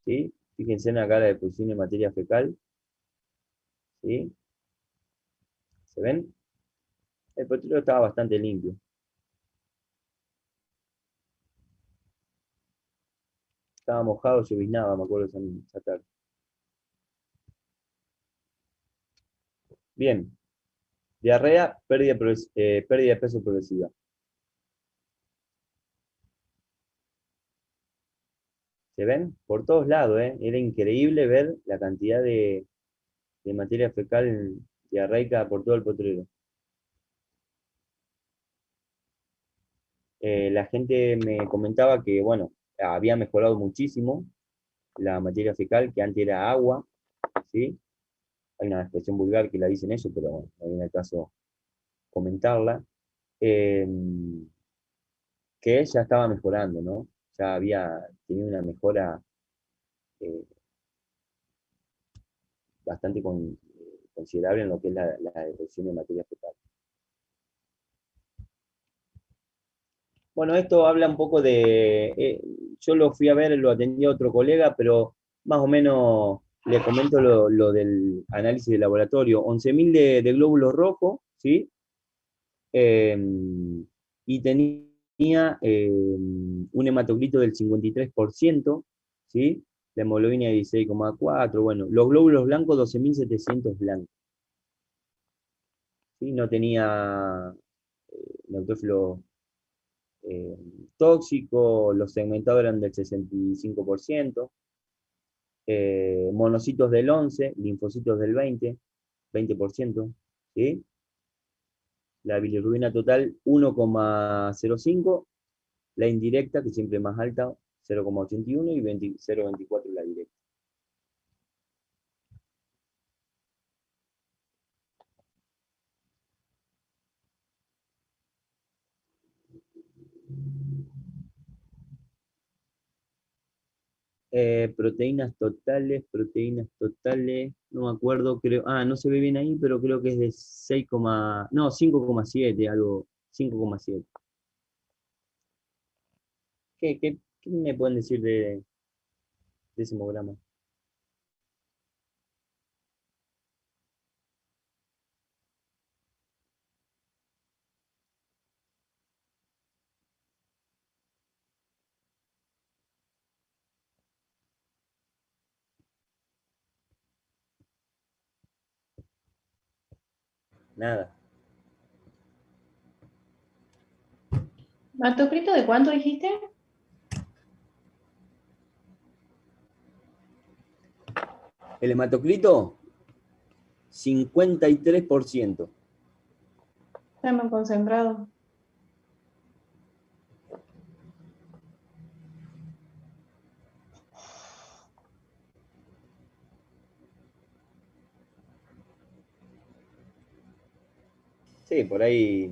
¿Sí? Fíjense en acá la deposición de materia fecal. ¿Sí? ¿Se ven? El potrillo estaba bastante limpio. Estaba mojado, lloviznaba, me acuerdo esa tarde. Bien. Diarrea, pérdida de peso progresiva. ¿Se ven? Por todos lados, ¿eh? Era increíble ver la cantidad de materia fecal diarreica por todo el potrero. La gente me comentaba que, bueno, había mejorado muchísimo la materia fecal, que antes era agua, ¿sí? Hay una expresión vulgar que la dicen eso, pero bueno, no viene el caso comentarla. Eh, que ya estaba mejorando, ¿no? Ya había tenido una mejora eh, bastante considerable en lo que es la deposición de materia fecal. Bueno, esto habla un poco yo lo fui a ver, lo atendía otro colega, pero más o menos le comento lo del análisis de laboratorio. 11.000 de glóbulos rojos, ¿sí? Eh, y tenía un hematocrito del 53%, ¿sí? La hemoglobina de 16,4, bueno, los glóbulos blancos 12.700 blancos, ¿sí? No tenía neutrófilo eh, tóxico, los segmentados eran del 65%, monocitos del 11%, linfocitos del 20%, ¿sí? La bilirrubina total 1,05, la indirecta, que siempre es más alta, 0,81 y 0,24 la directa. Proteínas totales, no me acuerdo, creo, no se ve bien ahí, pero creo que es de 6, no, 5,7, algo, 5,7. ¿Qué me pueden decir de ese hemograma? Nada. ¿Hematocrito de cuánto dijiste? El hematocrito, 53%. Está muy concentrado. Sí, por ahí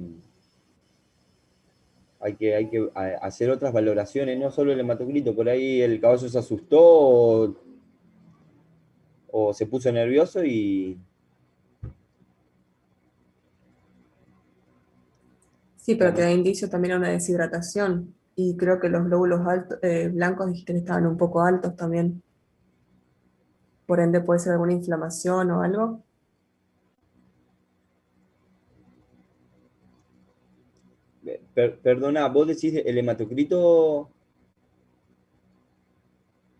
hay que hacer otras valoraciones, no solo el hematocrito, por ahí el caballo se asustó o se puso nervioso y... Sí, pero te da indicio también a una deshidratación. Y creo que los glóbulos blancos dijiste que estaban un poco altos también. Por ende puede ser alguna inflamación o algo. Perdona, vos decís el hematocrito...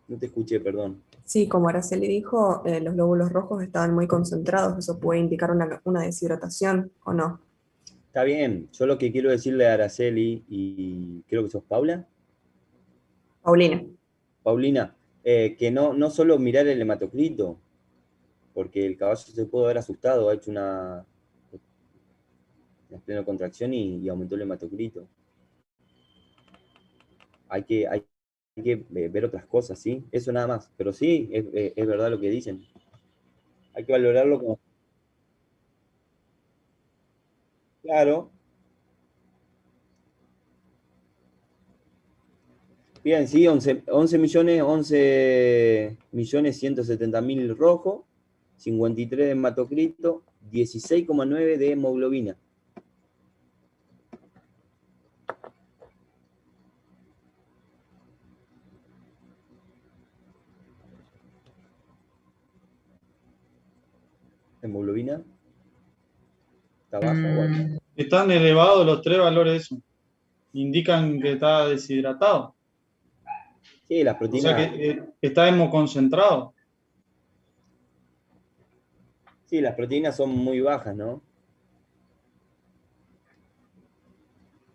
No te escuché, perdón. Sí, como Araceli dijo, los glóbulos rojos estaban muy concentrados. Eso puede indicar una deshidratación o no. Está bien, yo lo que quiero decirle a Araceli, y creo que sos Paula, Paulina. Paulina, que no solo mirar el hematocrito, porque el caballo se pudo haber asustado, ha hecho una plena contracción y aumentó el hematocrito. Hay que ver otras cosas, ¿sí? Eso nada más. Pero sí, es verdad lo que dicen. Hay que valorarlo como... Claro. Bien, sí, 11.170.000 rojo, 53 de hematocrito, 16,9 de hemoglobina. ¿Hemoglobina? ¿Está baja o alta? Están elevados los tres valores esos. Indican que está deshidratado. Sí, las O sea proteínas... que está hemoconcentrado. Sí, las proteínas son muy bajas, ¿no?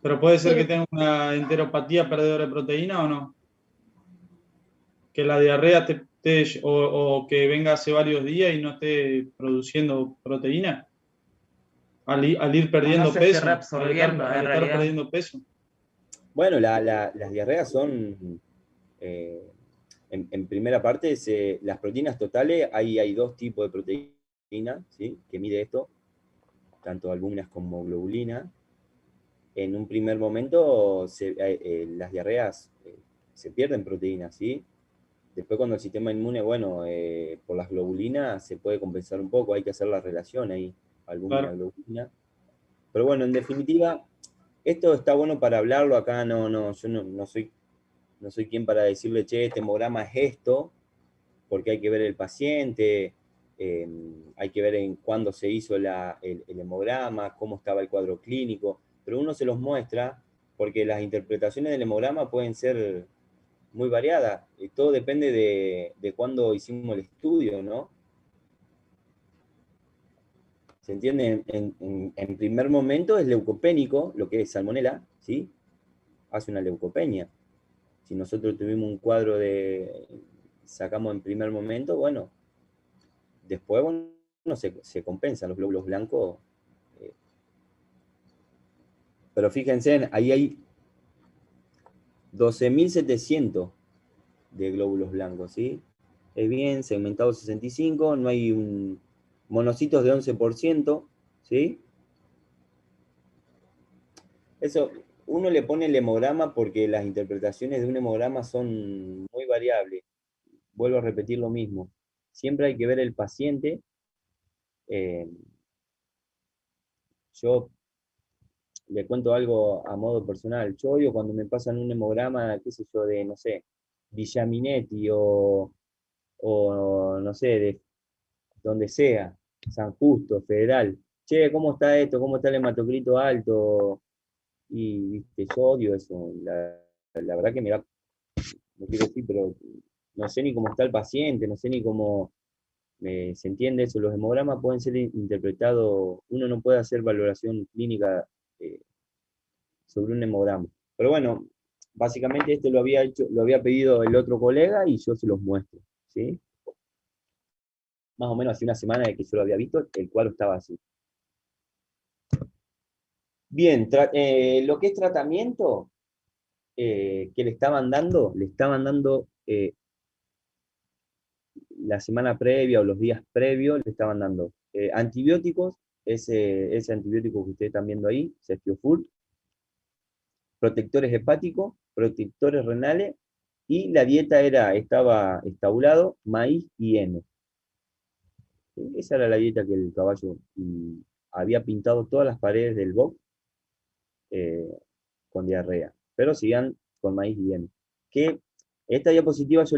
Pero puede ser que Pero, tenga una enteropatía perdedora de proteína o no. Que la diarrea o que venga hace varios días y no esté produciendo proteína. Al ir O no perdiendo se esté peso, reabsorbiendo, al en estar realidad. perdiendo peso. Bueno, las diarreas son... en primera parte, las proteínas totales, hay dos tipos de proteínas, ¿sí? Que mide esto, tanto albúminas como globulina. En un primer momento, las diarreas se pierden proteínas, ¿sí? Después cuando el sistema inmune, bueno, por las globulinas se puede compensar un poco, hay que hacer la relación ahí, Claro. albúmina-globulina. Pero bueno, en definitiva, esto está bueno para hablarlo acá, yo no soy quien para decirle, che, este hemograma es esto, porque hay que ver el paciente, hay que ver en cuándo se hizo el hemograma, cómo estaba el cuadro clínico, pero uno se los muestra porque las interpretaciones del hemograma pueden ser muy variadas, todo depende de cuándo hicimos el estudio, ¿no? ¿Se entiende? En primer momento es leucopénico, lo que es salmonela, ¿sí? Hace una leucopenia. Si nosotros tuvimos un cuadro sacamos en primer momento, bueno, después, bueno, se compensan los glóbulos blancos. eh, pero fíjense, ahí hay 12.700 de glóbulos blancos, ¿sí? Es bien, segmentado 65, no hay monocitos de 11%, ¿sí? Eso, uno le pone el hemograma porque las interpretaciones de un hemograma son muy variables. Vuelvo a repetir lo mismo. Siempre hay que ver el paciente. eh, yo le cuento algo a modo personal. Yo odio cuando me pasan un hemograma, qué sé yo, de, no sé, Villaminetti o no sé, de donde sea, San Justo, Federal. Che, ¿cómo está esto? ¿Cómo está el hematocrito alto? Y, viste, yo odio eso. La verdad que me da, no quiero decir, pero no sé ni cómo está el paciente, no sé ni cómo se entiende eso. Los hemogramas pueden ser interpretados, uno no puede hacer valoración clínica eh, sobre un hemograma. Pero bueno, básicamente esto lo había pedido el otro colega y yo se los muestro, ¿sí? Más o menos hace una semana de que yo lo había visto, el cuadro estaba así. Bien, lo que es tratamiento que le estaban dando la semana previa o los días previos, le estaban dando antibióticos, ese antibiótico que ustedes están viendo ahí, Ceftiofur, protectores hepáticos, protectores renales, y la dieta estaba estabulado, maíz y heno. Esa era la dieta que el caballo había pintado todas las paredes del box eh, con diarrea, pero sigan con maíz y heno. Que esta diapositiva yo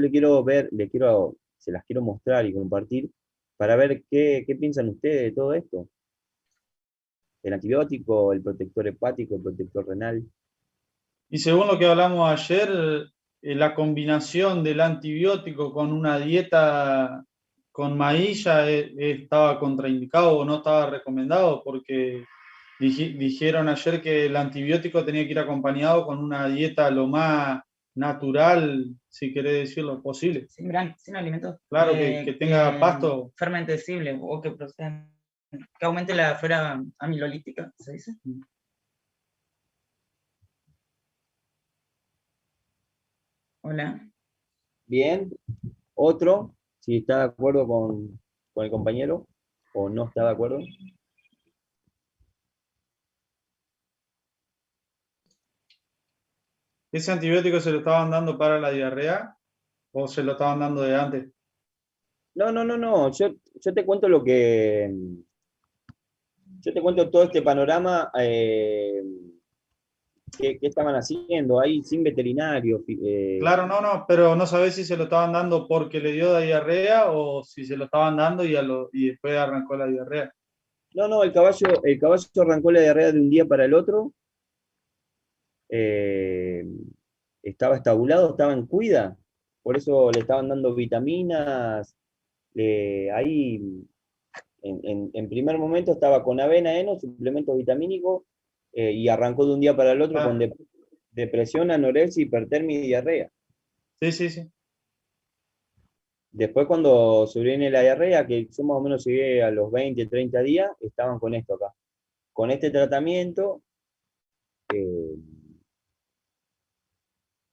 se las quiero mostrar y compartir para ver qué piensan ustedes de todo esto. El antibiótico, el protector hepático, el protector renal. Y según lo que hablamos ayer, la combinación del antibiótico con una dieta con maíz ya estaba contraindicado o no estaba recomendado porque dijeron ayer que el antibiótico tenía que ir acompañado con una dieta lo más natural, si querés decirlo, posible. Sin alimentos. Claro, que tenga pasto. Fermentecible o que procedan, que aumente la flora amilolítica, ¿se dice? Hola. Bien. Otro, si está de acuerdo con el compañero o no está de acuerdo. ¿Ese antibiótico se lo estaban dando para la diarrea o se lo estaban dando de antes? No. Yo te cuento lo que. Yo te cuento todo este panorama que estaban haciendo ahí sin veterinario. Claro, no, pero no sabés si se lo estaban dando porque le dio la diarrea o si se lo estaban dando y después arrancó la diarrea. No, el caballo arrancó la diarrea de un día para el otro. Estaba estabulado, estaba en cuida, por eso le estaban dando vitaminas. Ahí, en primer momento estaba con avena, heno, suplementos vitamínicos, y arrancó de un día para el otro con depresión, anorexia, hipertermia y diarrea. Sí. Después cuando sobreviene la diarrea, que yo más o menos llegué a los 20, 30 días, estaban con esto acá. Con este tratamiento,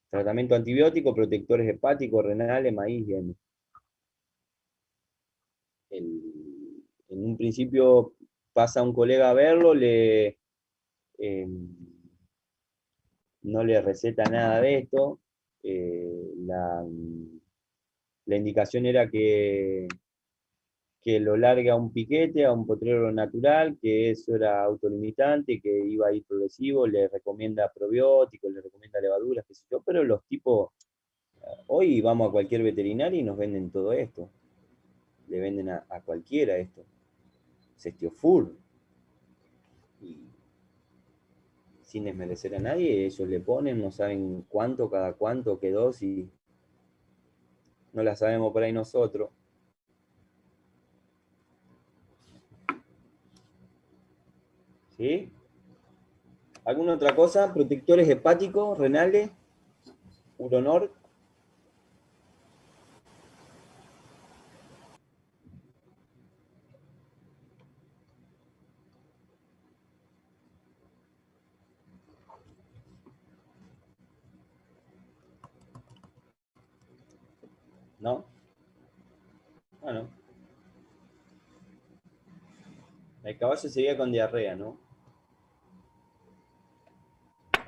tratamiento antibiótico, protectores hepáticos, renales, maíz y heno. En un principio pasa un colega a verlo, no le receta nada de esto. La indicación era que lo largue a un piquete, a un potrero natural, que eso era autolimitante, que iba a ir progresivo, le recomienda probióticos, le recomienda levaduras, qué sé yo, pero los tipos, hoy vamos a cualquier veterinario y nos venden todo esto. Le venden a cualquiera esto. Cestiofur. Y sin desmerecer a nadie, ellos le ponen, no saben cuánto, cada cuánto, qué dosis. No la sabemos por ahí nosotros. ¿Sí? ¿Alguna otra cosa? Protectores hepáticos, renales, Uronor. ¿No? Bueno. El caballo seguía con diarrea, ¿no?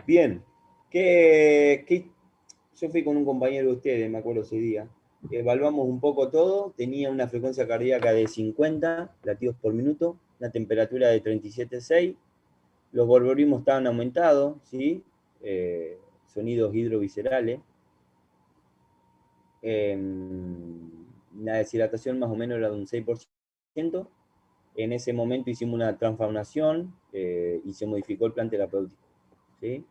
Bien. Yo fui con un compañero de ustedes, me acuerdo ese día. Evaluamos un poco todo. Tenía una frecuencia cardíaca de 50 latidos por minuto, una temperatura de 37,6. Los borborismos estaban aumentados, ¿sí? Sonidos hidroviscerales. La deshidratación más o menos era de un 6%. En ese momento hicimos una transfaunación y se modificó el plan terapéutico, ¿sí?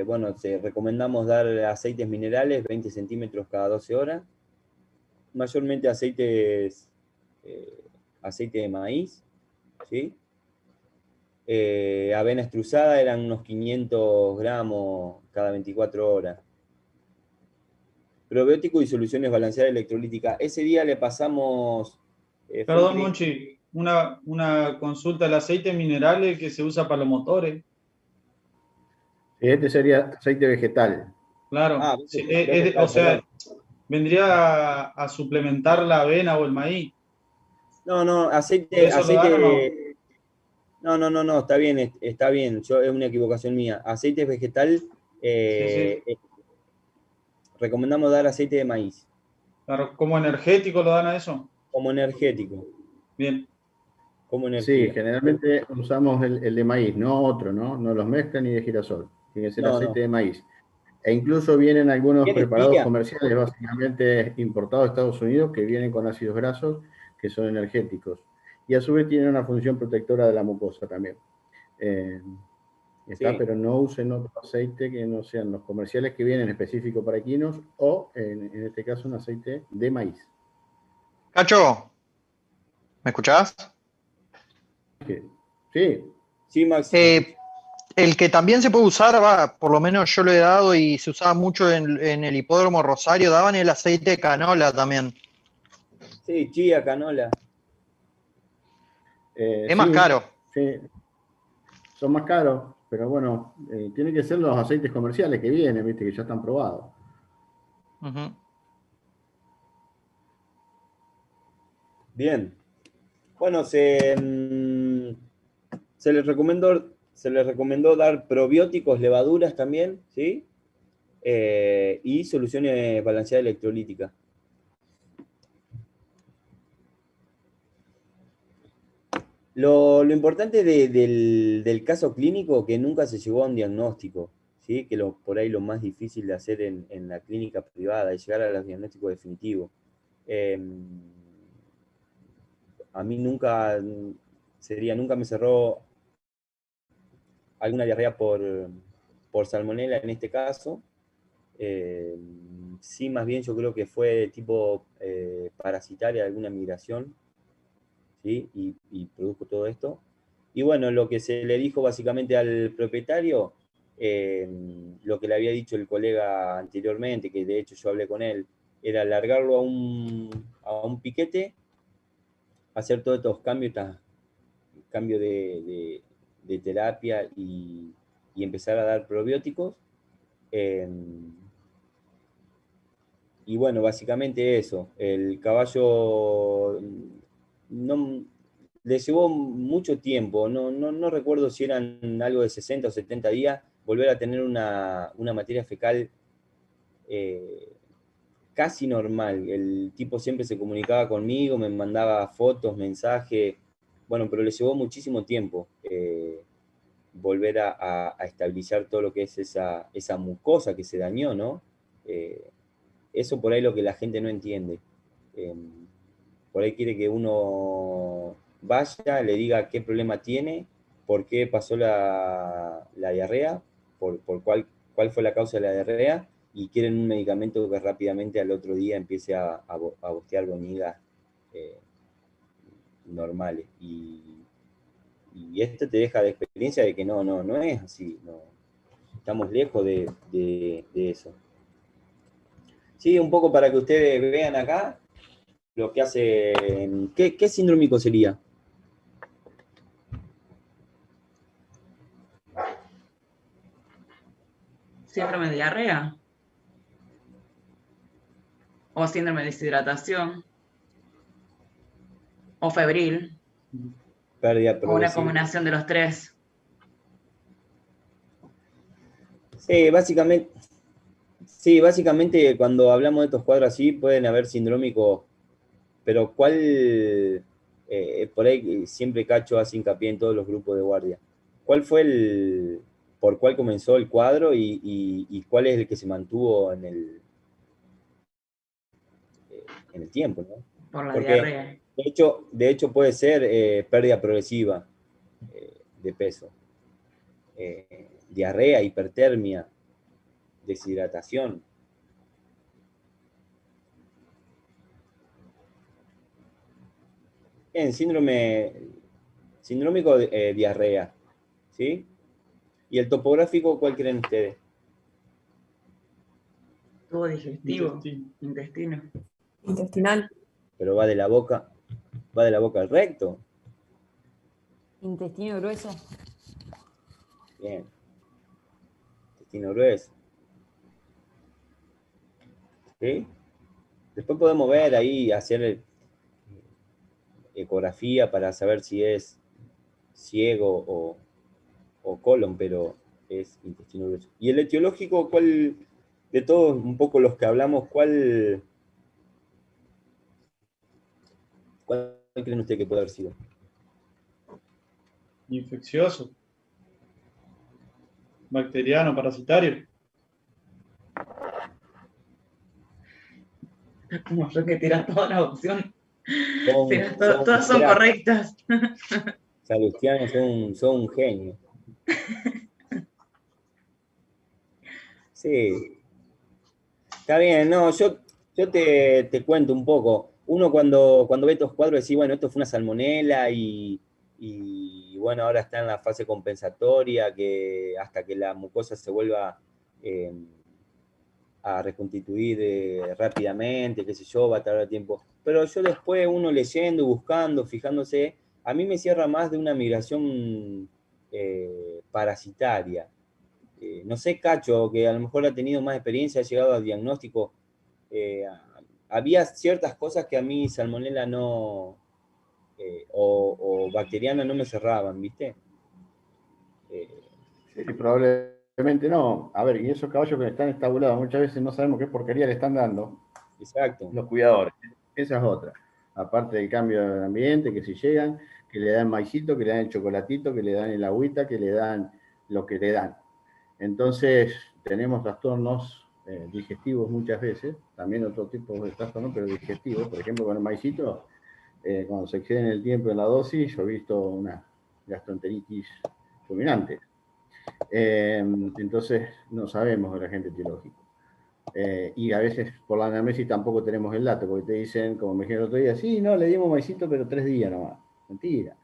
Bueno, recomendamos dar aceites minerales, 20 centímetros cada 12 horas, mayormente aceite de maíz, ¿sí? Avena extrusada eran unos 500 gramos cada 24 horas. Probiótico y soluciones balanceadas electrolíticas. Ese día le pasamos... Perdón, Monchi, una consulta. ¿El aceite mineral que se usa para los motores? Este sería aceite vegetal. Claro, o sea, vendría a suplementar la avena o el maíz. No, aceite... No, está bien. Es una equivocación mía. Aceite vegetal, recomendamos dar aceite de maíz. Claro, ¿como energético lo dan a eso? Como energético. Bien. Como energía. Sí, generalmente usamos el de maíz, no otro, ¿no? No los mezclan ni de girasol. Tiene que ser aceite de maíz. E incluso vienen algunos preparados comerciales, básicamente importados de Estados Unidos, que vienen con ácidos grasos, que son energéticos. Y a su vez tienen una función protectora de la mucosa también. Pero no usen otro aceite que no sean los comerciales que vienen específicos para equinos o, en este caso, un aceite de maíz. Cacho, ¿me escuchás? dije. Sí. Sí, Max. El que también se puede usar, por lo menos yo lo he dado y se usaba mucho en el hipódromo Rosario, daban el aceite de canola también. Sí, chía, canola. Es más caro. Sí, son más caros, pero bueno, tienen que ser los aceites comerciales que vienen, viste, que ya están probados. Ujú. Bien. Bueno, se les recomendó dar probióticos, levaduras también, ¿sí? Y soluciones balanceadas electrolíticas. Lo importante del caso clínico que nunca se llegó a un diagnóstico, ¿sí? Que por ahí lo más difícil de hacer en la clínica privada es llegar a los diagnósticos definitivos. A mí nunca me cerró alguna diarrea por salmonela en este caso. Sí, más bien yo creo que fue tipo parasitaria, alguna migración, ¿sí? Y produjo todo esto. Y bueno, lo que se le dijo básicamente al propietario, lo que le había dicho el colega anteriormente, que de hecho yo hablé con él, era largarlo a un piquete, hacer todos estos cambios, cambio de terapia y empezar a dar probióticos. Y bueno, básicamente eso. El caballo no, le llevó mucho tiempo, no recuerdo si eran algo de 60 o 70 días, volver a tener una materia fecal casi normal. El tipo siempre se comunicaba conmigo, me mandaba fotos, mensajes, bueno, pero le llevó muchísimo tiempo volver a estabilizar todo lo que es esa mucosa que se dañó, ¿no? Eso por ahí es lo que la gente no entiende. Por ahí quiere que uno vaya, le diga qué problema tiene, por qué pasó la diarrea, cuál fue la causa de la diarrea, y quieren un medicamento que rápidamente al otro día empiece a bostear bonigas normales. Y esto te deja de experiencia de que no es así. No, estamos lejos de eso. Sí, un poco para que ustedes vean acá lo que hace. ¿Qué sindrómico sería? Síndrome de diarrea. O síndrome de deshidratación. O febril. Pérdida O una progresiva. combinación de los tres. Sí, básicamente cuando hablamos de estos cuadros así pueden haber sindrómicos, pero ¿cuál? Por ahí siempre Cacho hace hincapié en todos los grupos de guardia. ¿Cuál fue por cuál comenzó el cuadro y cuál es el que se mantuvo en el tiempo, ¿no? Por la Porque diarrea. de hecho puede ser pérdida progresiva de peso, diarrea, hipertermia, deshidratación. Bien, sindrómico de diarrea, ¿sí? ¿Y el topográfico cuál creen ustedes? Tubo digestivo. Intestino. Intestinal. Pero va de la boca al recto. Intestino grueso. Bien. Intestino grueso. ¿Sí? Después podemos ver ahí, hacer ecografía para saber si es ciego o colon, pero es intestino grueso. ¿Y el etiológico, cuál, de todos un poco los que hablamos, cuál creen ustedes que puede haber sido? Infeccioso. Bacteriano, parasitario. Como yo que tiras todas las opciones. Son Todas son cracks. correctas. Salustiano, son un genio. Sí. Está bien, no, yo te cuento un poco. Uno cuando ve estos cuadros decís, bueno, esto fue una salmonela y y bueno, ahora está en la fase compensatoria, que hasta que la mucosa se vuelva a reconstituir rápidamente, qué sé yo, va a tardar tiempo. Pero yo después, uno leyendo, buscando, fijándose, a mí me cierra más de una migración parasitaria. No sé, Cacho, que a lo mejor ha tenido más experiencia, ha llegado al diagnóstico. eh, Había ciertas cosas que a mí salmonela no, o bacteriana no me cerraban, ¿viste? Eh, Sí, probablemente no. A ver, y esos caballos que están estabulados, muchas veces no sabemos qué porquería le están dando exacto. los cuidadores. Esa es otra. Aparte del cambio de ambiente, que si llegan, que le dan maicito, que le dan el chocolatito, que le dan el agüita, que le dan lo que le dan. Entonces, tenemos trastornos digestivos muchas veces, también otro tipo de trastornos, pero digestivos. Por ejemplo, con el maicito, cuando se exceden el tiempo en la dosis, yo he visto una gastroenteritis fulminante. Entonces, no sabemos el agente etiológico. Y a veces por la anamnesis tampoco tenemos el dato, porque te dicen, como me dijeron el otro día, sí, no, le dimos maicito, pero 3 días nomás. Mentira.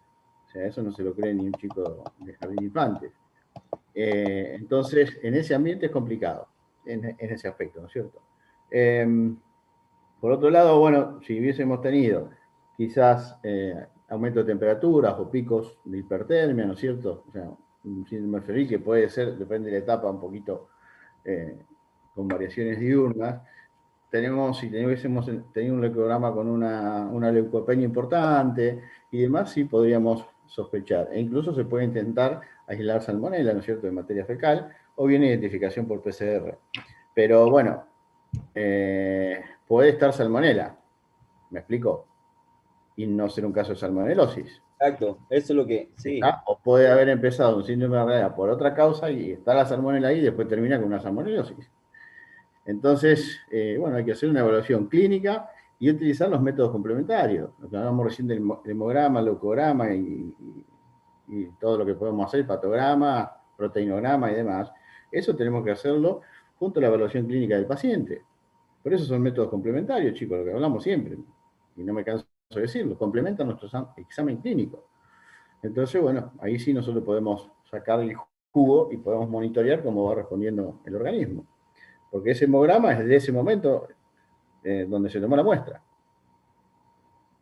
O sea, eso no se lo cree ni un chico de jardín de infantes. Entonces, en ese ambiente es complicado, en ese aspecto, ¿no es cierto? Por otro lado, bueno, si hubiésemos tenido quizás aumento de temperaturas o picos de hipertermia, ¿no es cierto? O sea, un síndrome febril que puede ser, depende de la etapa, un poquito con variaciones diurnas. Si hubiésemos tenido un leucograma con una leucopenia importante y demás, sí podríamos sospechar. E incluso se puede intentar aislar salmonela, ¿no es cierto?, de materia fecal, o bien identificación por PCR. Pero bueno, puede estar salmonela, ¿me explico? Y no ser un caso de salmonelosis. Exacto, eso es lo que, sí. ¿Está? O puede haber empezado un síndrome de diarrea por otra causa y está la salmonela ahí y después termina con una salmonelosis. Entonces, bueno, hay que hacer una evaluación clínica y utilizar los métodos complementarios. Lo que hablamos recién del hemograma, leucograma y todo lo que podemos hacer, patograma, proteinograma y demás. Eso tenemos que hacerlo junto a la evaluación clínica del paciente. Por eso son métodos complementarios, chicos, lo que hablamos siempre. Y no me canso de decirlo, complementan nuestro examen clínico. Entonces, bueno, ahí sí nosotros podemos sacar el jugo y podemos monitorear cómo va respondiendo el organismo. Porque ese hemograma es de ese momento donde se tomó la muestra.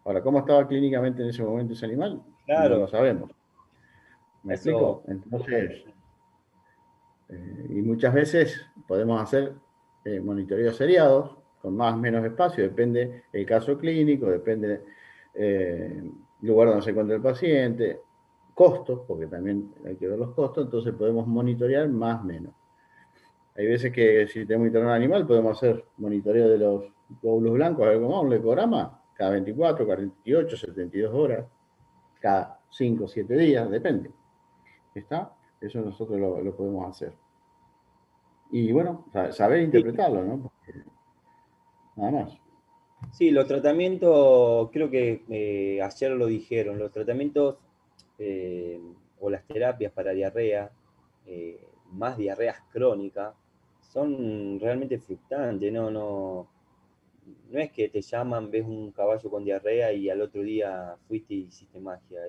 Ahora, ¿cómo estaba clínicamente en ese momento ese animal? Claro. No lo sabemos. ¿Me Eso, explico? Entonces, y muchas veces podemos hacer monitoreos seriados, con más o menos espacio, depende el caso clínico, depende el lugar donde se encuentra el paciente, costos, porque también hay que ver los costos, entonces podemos monitorear más o menos. Hay veces que si tenemos que internar un animal, podemos hacer monitoreo de los glóbulos blancos, a ver cómo un leucograma, cada 24, 48, 72 horas, cada 5 o 7 días, depende. ¿Está? Eso nosotros lo podemos hacer. Y bueno, saber interpretarlo, ¿no? Porque, nada más. sí, los tratamientos, creo que ayer lo dijeron, los tratamientos o las terapias para diarrea, más diarreas crónicas, son realmente frustrantes, no es que te llaman, ves un caballo con diarrea y al otro día fuiste y hiciste magia,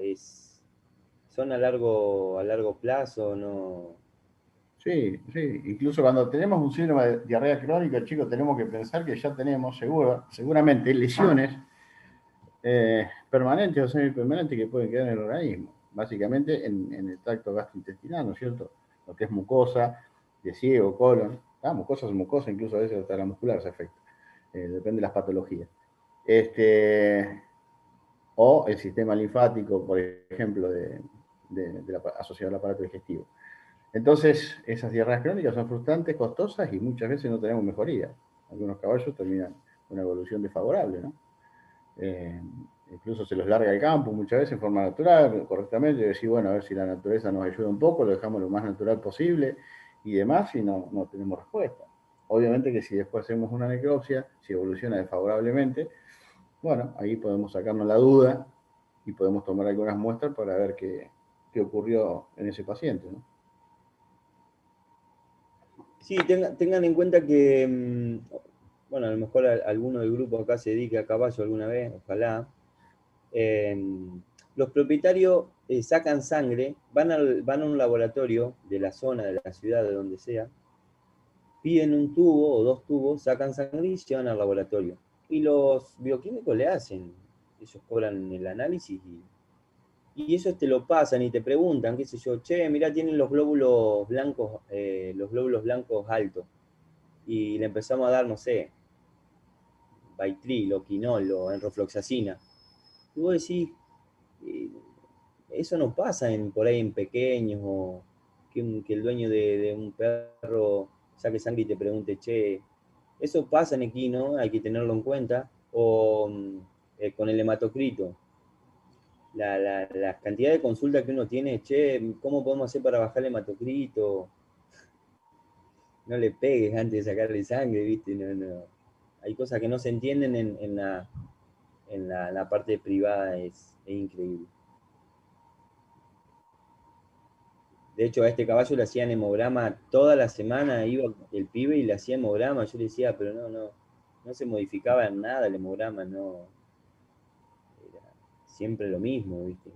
son a largo plazo, no. Sí, sí. Incluso cuando tenemos un síndrome de diarrea crónica, chicos, tenemos que pensar que ya tenemos seguramente lesiones permanentes o semipermanentes que pueden quedar en el organismo. Básicamente en el tracto gastrointestinal, ¿no es cierto? Lo que es mucosa, de ciego, colon. Mucosa es mucosa, incluso a veces hasta la muscular se afecta. Depende de las patologías. O el sistema linfático, por ejemplo, asociado al aparato digestivo. Entonces, esas diarreas crónicas son frustrantes, costosas y muchas veces no tenemos mejoría. Algunos caballos terminan con una evolución desfavorable, ¿no? Incluso se los larga el campo muchas veces en forma natural, correctamente, y decir, bueno, a ver si la naturaleza nos ayuda un poco, lo dejamos lo más natural posible y demás, y no tenemos respuesta. Obviamente que si después hacemos una necropsia, si evoluciona desfavorablemente, bueno, ahí podemos sacarnos la duda y podemos tomar algunas muestras para ver qué ocurrió en ese paciente, ¿no? Sí, tengan en cuenta que, bueno, a lo mejor alguno del grupo acá se dedique a caballo alguna vez, ojalá. Los propietarios sacan sangre, van a un laboratorio de la zona, de la ciudad, de donde sea, piden un tubo o 2 tubos, sacan sangre y llevan al laboratorio. Y los bioquímicos le hacen, ellos cobran el análisis y ellos te lo pasan y te preguntan, qué sé yo, che, mirá, tienen los glóbulos blancos altos. Y le empezamos a dar, no sé, Baitril, quinol, enrofloxacina. Y vos decís, eh, eso no pasa por ahí en pequeños, o que el dueño de un perro saque sangre y te pregunte, che, eso pasa en equino, hay que tenerlo en cuenta, o con el hematocrito. La cantidad de consultas que uno tiene, che, ¿cómo podemos hacer para bajar el hematocrito? No le pegues antes de sacarle sangre, ¿viste? No, no. Hay cosas que no se entienden en la parte privada, es increíble. De hecho, a este caballo le hacían hemograma toda la semana, iba el pibe y le hacía hemograma. Yo le decía, pero no se modificaba en nada el hemograma, no. Era siempre lo mismo, ¿viste?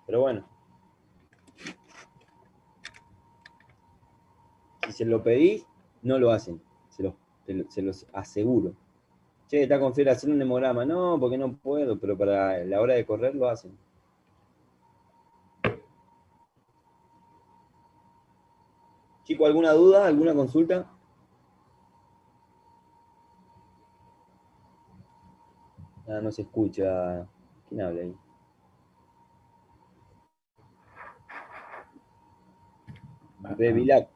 Pero bueno, si se lo pedís, no lo hacen, se los aseguro. Che, está con fiebre, hacer un hemograma. No, porque no puedo, pero para la hora de correr lo hacen. Chico, ¿alguna duda? ¿Alguna consulta? Ah, no se escucha. ¿Quién habla ahí? Bevilac.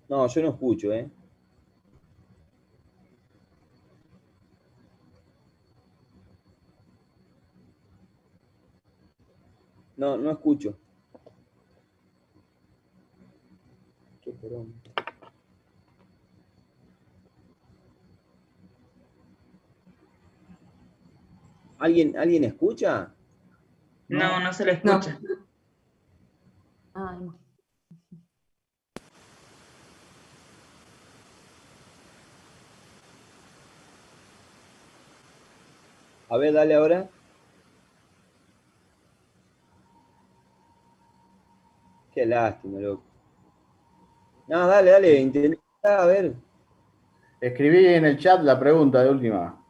No, yo no escucho, ¿eh? No, no escucho. Qué porón. ¿Alguien escucha? No, no se le No. escucha. Ay, no. A ver, dale ahora. Qué lástima, loco. No, dale, intenta, a ver. Escribí en el chat la pregunta de última.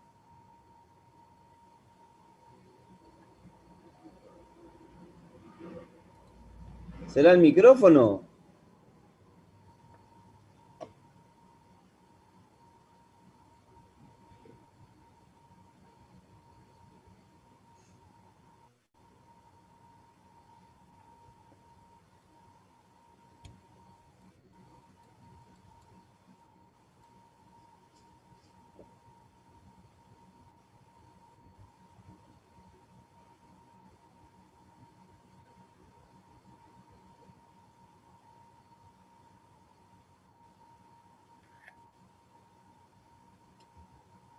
¿Será el micrófono?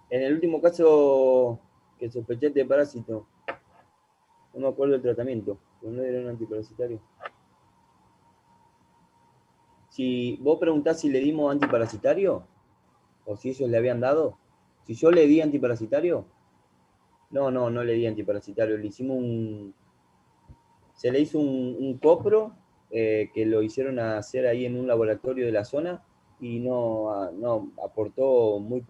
En el último caso que sospeché de parásito, no me acuerdo del tratamiento, pero no era un antiparasitario. Si vos preguntás si le dimos antiparasitario, o si ellos le habían dado, si yo le di antiparasitario, no le di antiparasitario, se le hizo un copro que lo hicieron hacer ahí en un laboratorio de la zona y no aportó muy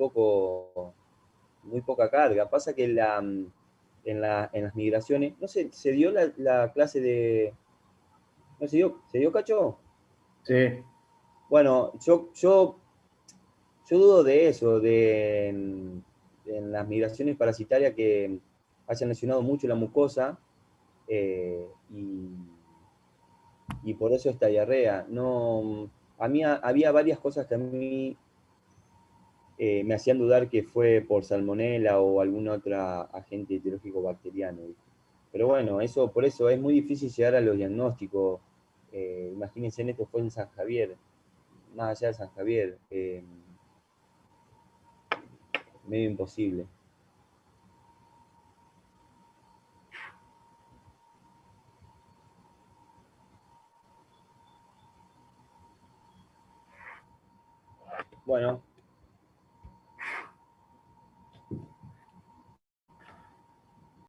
poca carga. Pasa que en las migraciones, no sé, se dio la clase de... ¿No se dio, Cacho? Sí. Bueno, yo dudo de eso, en las migraciones parasitarias que hayan lesionado mucho la mucosa y por eso esta diarrea. No, a mí había varias cosas que a mí me hacían dudar que fue por salmonela o algún otro agente etiológico bacteriano. ¿Viste? Pero bueno, por eso es muy difícil llegar a los diagnósticos. Imagínense, esto fue en San Javier, más allá de San Javier, medio imposible. bueno,